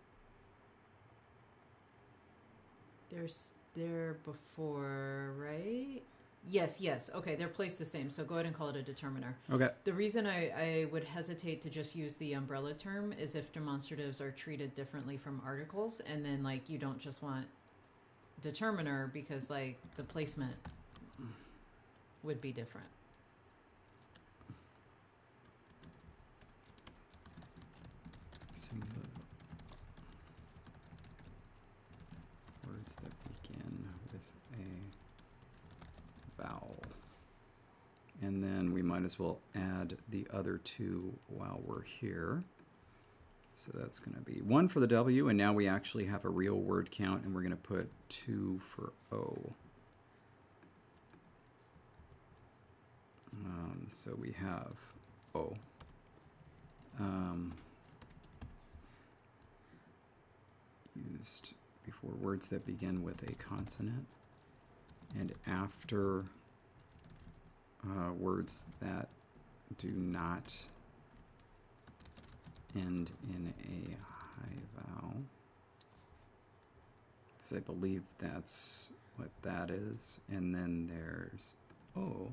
They're before, right? Yes. Okay, they're placed the same, so go ahead and call it a determiner. Okay. The reason I would hesitate to just use the umbrella term is if demonstratives are treated differently from articles, and then, like, you don't just want determiner because, like, the placement would be different. Words that begin with a vowel. And then we might as well add the other 2 while we're here. So that's going to be 1 for the W, and now we actually have a real word count, and we're going to put 2 for O. So we have O. Used before words that begin with a consonant, and after words that do not end in a high vowel. So I believe that's what that is. And then there's O.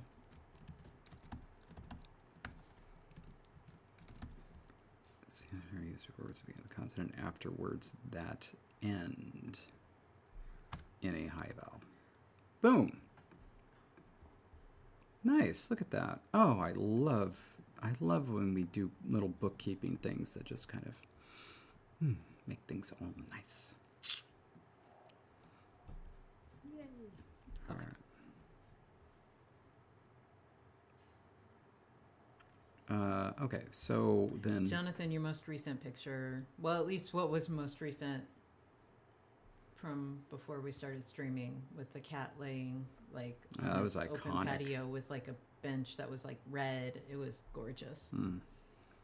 Let's see, here use words that begin with a consonant after words that end in a high vowel. Boom. Nice. Look at that. Oh, I love when we do little bookkeeping things that just kind of make things all nice. Yay. All Okay. right. Okay, so then... Jonathan, your most recent picture, well, at least what was most recent from before we started streaming, with the cat laying, like, on that was this open iconic. patio with, like, a bench that was, like, red. It was gorgeous.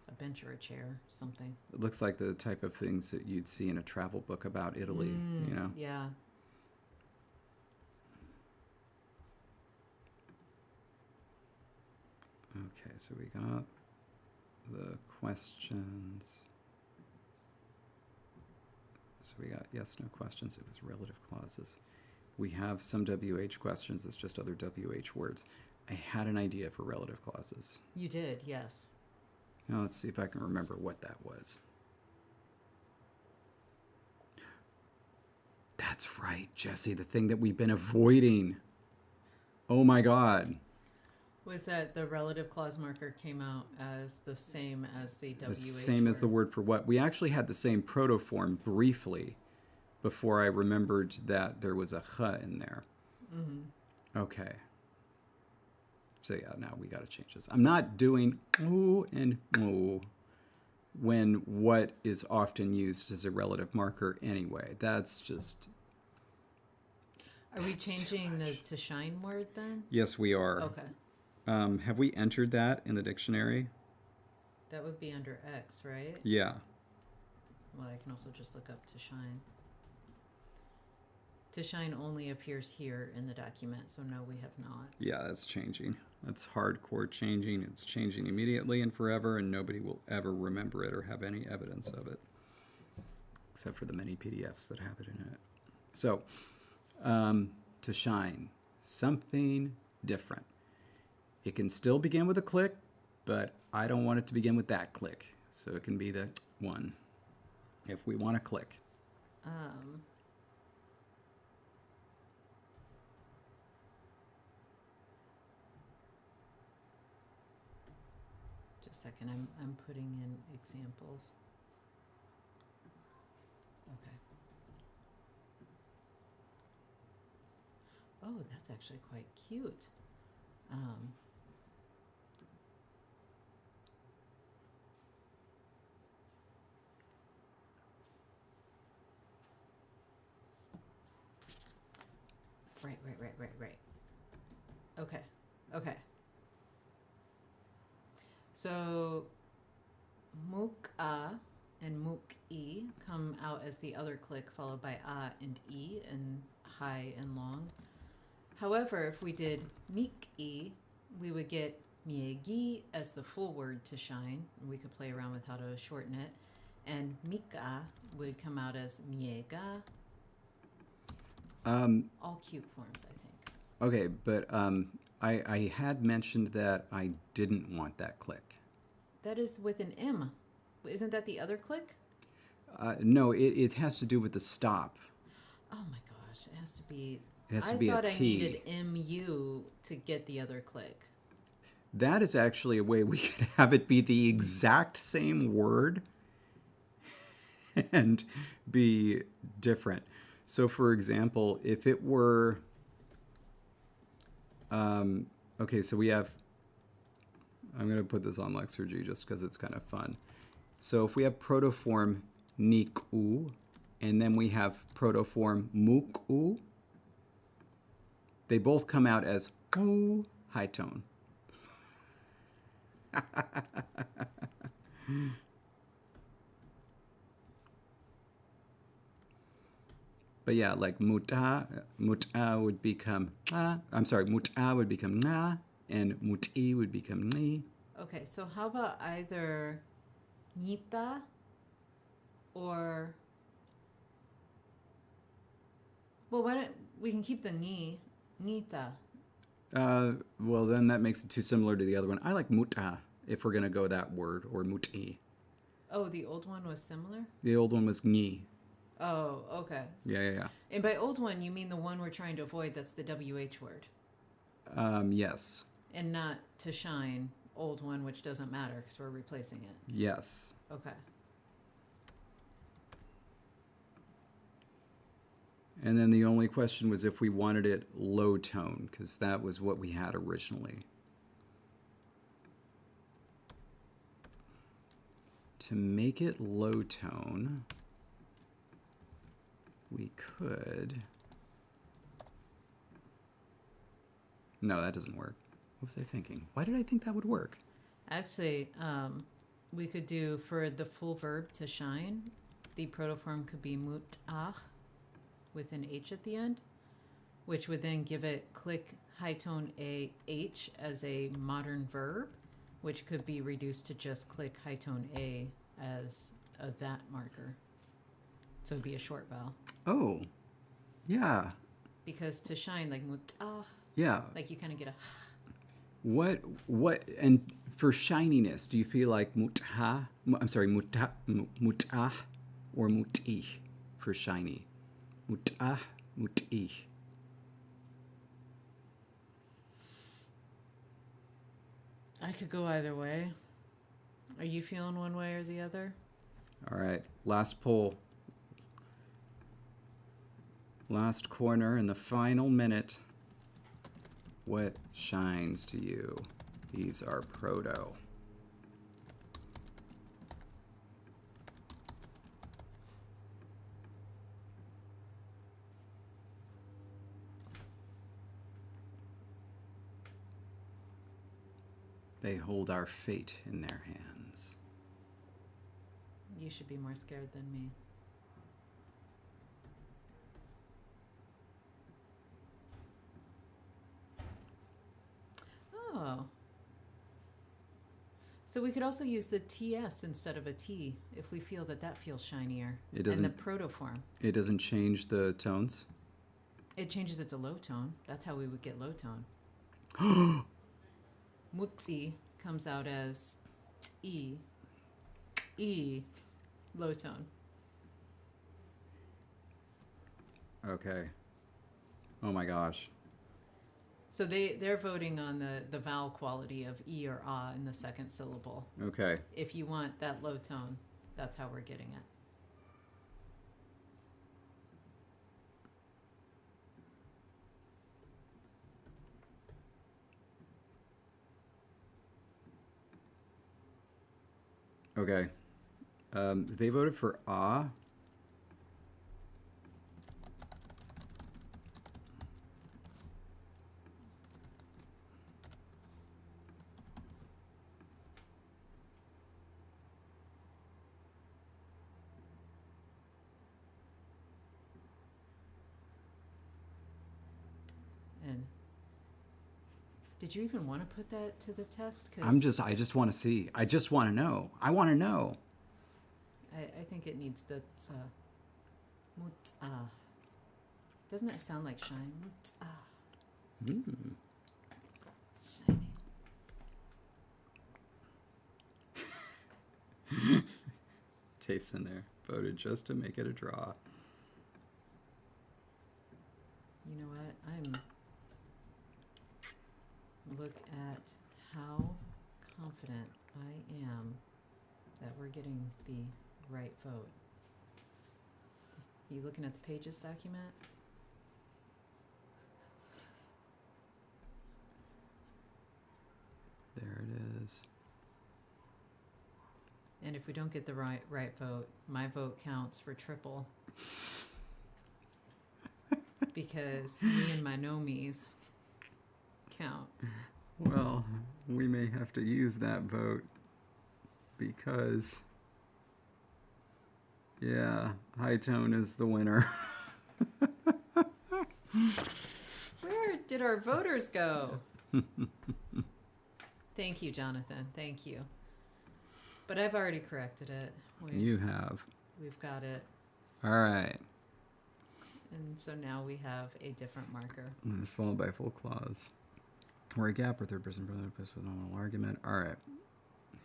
A bench or a chair, something. It looks like the type of things that you'd see in a travel book about Italy, you know? Yeah. Okay, so we got the questions. So we got yes, no questions. It was relative clauses. We have some WH questions. It's just other WH words. I had an idea for relative clauses. You did, yes. Now let's see if I can remember what that was. That's right, Jesse, the thing that we've been avoiding. Oh my God. Was that the relative clause marker came out as the same as the WH The same word. as the word for what? We actually had the same protoform briefly before I remembered that there was a ch in there. Mm-hmm. Okay. So yeah, now we got to change this. I'm not doing ooh and ooh when what is often used as a relative marker anyway. That's just... Are we changing the to shine word then? Yes, we are. Okay. Have we entered that in the dictionary? That would be under X, right? Yeah. Well, I can also just look up to shine. To shine only appears here in the document, so no, we have not. Yeah, that's changing. That's hardcore changing. It's changing immediately and forever, and nobody will ever remember it or have any evidence of it, except for the many PDFs that have it in it. So, to shine, something different. It can still begin with a click, but I don't want it to begin with that click. So it can be the one if we want to click. Just a second, I'm putting in examples. Okay. Oh, that's actually quite cute. Right. Okay. So, muk-a and muk-e come out as the other click, followed by a and e, and high and long. However, if we did mik-e, we would get miegi as the full word to shine. We could play around with how to shorten it. And mika would come out as miega. All cute forms, I think. Okay, but I had mentioned that I didn't want that click. That is with an M. Isn't that the other click? No, it has to do with the stop. Oh my gosh, it has to be... It has to be a T. I thought I needed MU to get the other click. That is actually a way we could have it be the exact same word and be different. So, for example, if it were... okay, so we have... I'm going to put this on Lexurgy just because it's kind of fun. So if we have protoform niku, and then we have protoform muku, they both come out as ooh, high tone. But yeah, like muta would become muta would become na, and muti would become ni. Okay, so how about either nita or... Well, why don't we can keep the ni, nita. Well, then that makes it too similar to the other one. I like muta if we're going to go that word, or muti. Oh, the old one was similar? The old one was ni. Oh, okay. Yeah. And by old one, you mean the one we're trying to avoid, that's the WH word? Yes. And not to shine, old one, which doesn't matter because we're replacing it. Yes. Okay. And then the only question was if we wanted it low tone, because that was what we had originally. To make it low tone, we could... No, that doesn't work. What was I thinking? Why did I think that would work? Actually, we could do, for the full verb to shine, the protoform could be mut'ah with an H at the end, which would then give it click high tone A H as a modern verb. which could be reduced to just click high tone A as a that marker. So it'd be a short vowel. Oh, yeah. Because to shine, like mut'ah, Yeah. like you kind of get a. What, and for shininess, do you feel like mut'ah, mut'ah or mut'ih for shiny? Mut'ah, mut'ih. I could go either way. Are you feeling one way or the other? All right, last pull. Last corner in the final minute. What shines to you? These are proto. They hold our fate in their hands. You should be more scared than me. Oh. So we could also use the TS instead of a T if we feel that that feels shinier. It doesn't. And the protoform. It doesn't change the tones? It changes it to low tone. That's how we would get low tone. Mutzi comes out as T, E, low tone. Okay. Oh my gosh. So they're voting on the vowel quality of E or ah in the second syllable. Okay. If you want that low tone, that's how we're getting it. Okay. They voted for ah. And did you even want to put that to the test? 'Cause I just want to see. I just want to know. I want to know. I think it needs the mut'ah. Doesn't that sound like shine? Mut'ah. It's shiny. Tastes in there. Voted just to make it a draw. You know what? Look at how confident I am that we're getting the right vote. You looking at the Pages document? There it is. And if we don't get the right vote, my vote counts for triple. Because me and my nomies count. Well, we may have to use that vote because, yeah, high tone is the winner. Where did our voters go? Thank you, Jonathan. Thank you. But I've already corrected it. You have. We've got it. All right. And so now we have a different marker. And it's followed by full clause. Or a gap or third person brother plus with nominal argument. All right.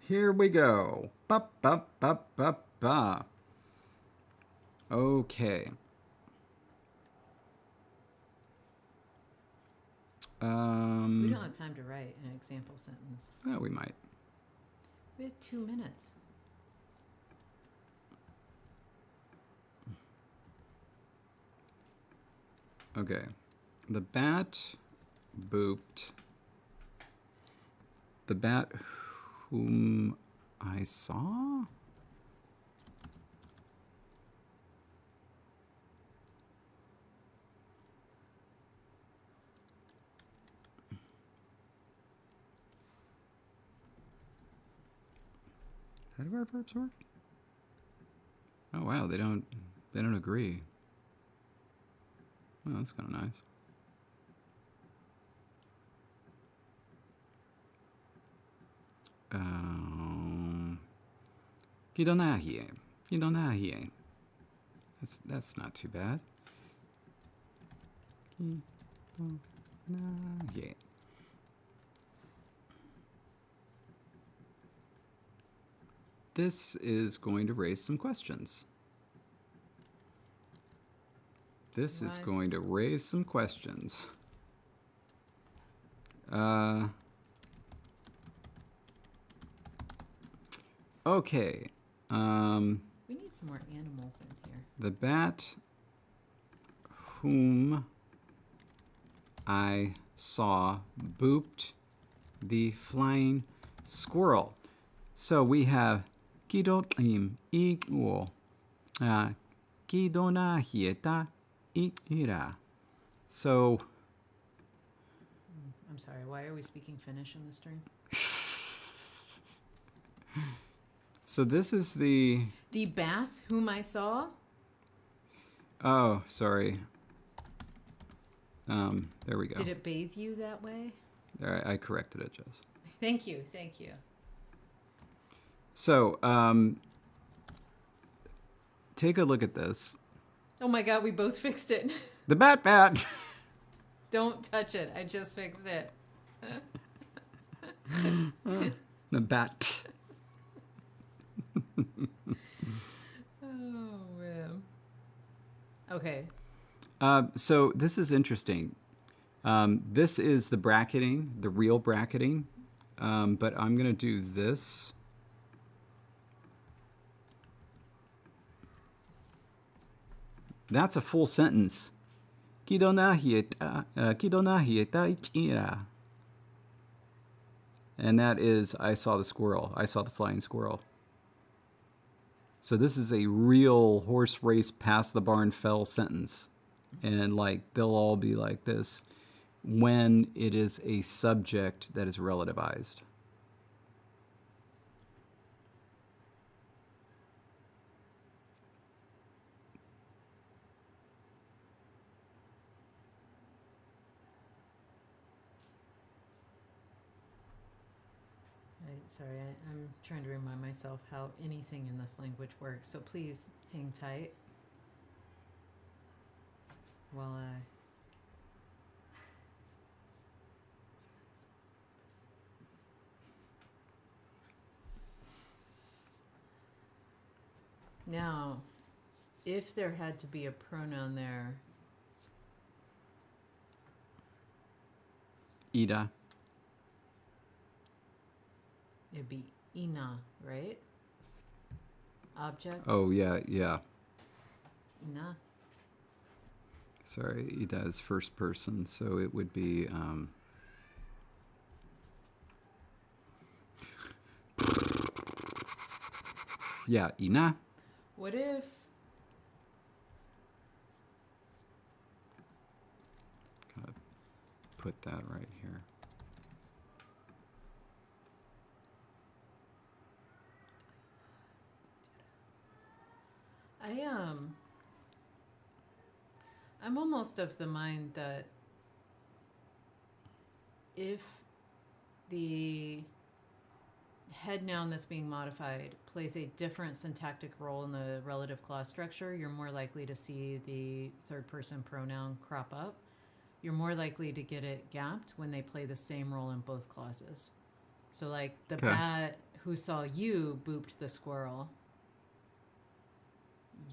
Here we go. Ba, ba, ba, ba, ba. Okay. We don't have time to write an example sentence. Well, we might. We had 2 minutes. Okay. The bat booped. The bat whom I saw? How do our verbs work? Oh wow, they don't agree. Oh, that's kind of nice. Kidonahi. Kidonahi. That's not too bad. Kidonahi. This is going to raise some questions. This is going to raise some questions. Okay. We need some more animals in here. The bat whom I saw booped the flying squirrel. So we have Kidonim iguo. Kidona hieta ira. So. I'm sorry, why are we speaking Finnish in this stream? So this is the bath whom I saw? Oh, sorry. There we go. Did it bathe you that way? There, I corrected it, Jess. Thank you, thank you. So, take a look at this. Oh my God, we both fixed it. The bat. Don't touch it. I just fixed it. The bat. Oh, man. Okay. So this is interesting. This is the bracketing, the real bracketing. But I'm going to do this. That's a full sentence. Kidonahieta ichira. And that is, I saw the squirrel. I saw the flying squirrel. So this is a real horse race past the barn fell sentence. And like, they'll all be like this when it is a subject that is relativized. Sorry, I'm trying to remind myself how anything in this language works. So please hang tight while I... Now, if there had to be a pronoun there... Ida. It'd be ina, right? Object? Oh, yeah. Ina. Sorry, Ida is first person, so it would be... yeah, ina. What if... Gotta put that right here. I'm almost of the mind that if the head noun that's being modified plays a different syntactic role in the relative clause structure, you're more likely to see the third person pronoun crop up. You're more likely to get it gapped when they play the same role in both clauses. So like the bat who saw you booped the squirrel,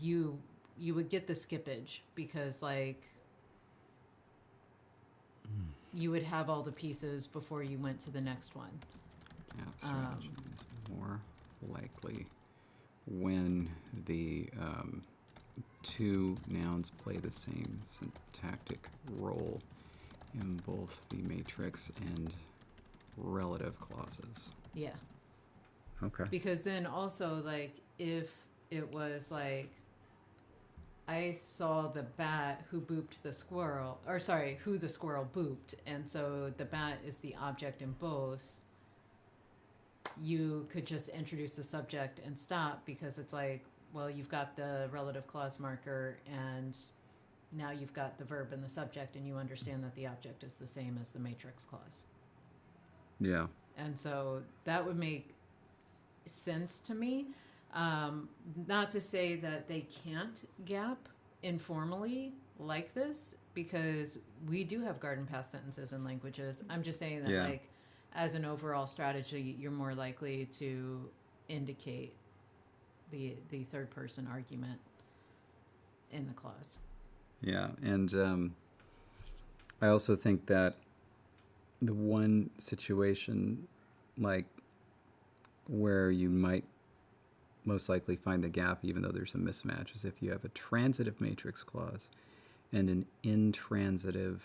you would get the skippage because like you would have all the pieces before you went to the next one. Abstraction is more likely when the two nouns play the same syntactic role in both the matrix and relative clauses. Yeah. Okay. Because then also like if it was like I saw the bat who booped the squirrel, or sorry, who the squirrel booped, and so the bat is the object in both, you could just introduce the subject and stop because it's like, well, you've got the relative clause marker and now you've got the verb and the subject and you understand that the object is the same as the matrix clause. Yeah. And so that would make sense to me. Not to say that they can't gap informally like this, because we do have garden path sentences in languages. I'm just saying that, like, as an overall strategy, you're more likely to indicate the third person argument in the clause. Yeah, and I also think that the one situation, like, where you might most likely find the gap, even though there's a mismatch, is if you have a transitive matrix clause and an intransitive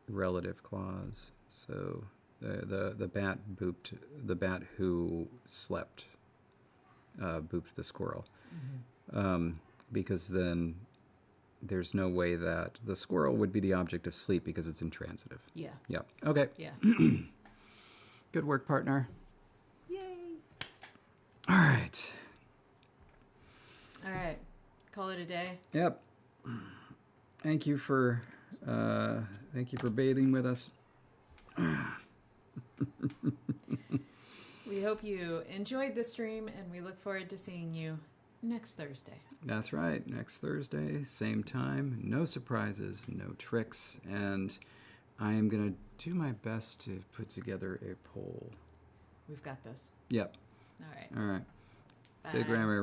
relative clause. So the bat booped, the bat who slept booped the squirrel. Because then there's no way that the squirrel would be the object of sleep because it's intransitive. Yeah. Yep. Okay. Yeah. Good work, partner. Yay. All right. All right. Call it a day. Yep. Thank you for bathing with us. We hope you enjoyed the stream, and we look forward to seeing you next Thursday. That's right. Next Thursday, same time. No surprises, no tricks, and I am going to do my best to put together a poll. We've got this. Yep. All right. All right. Bye. Say grammar, everybody.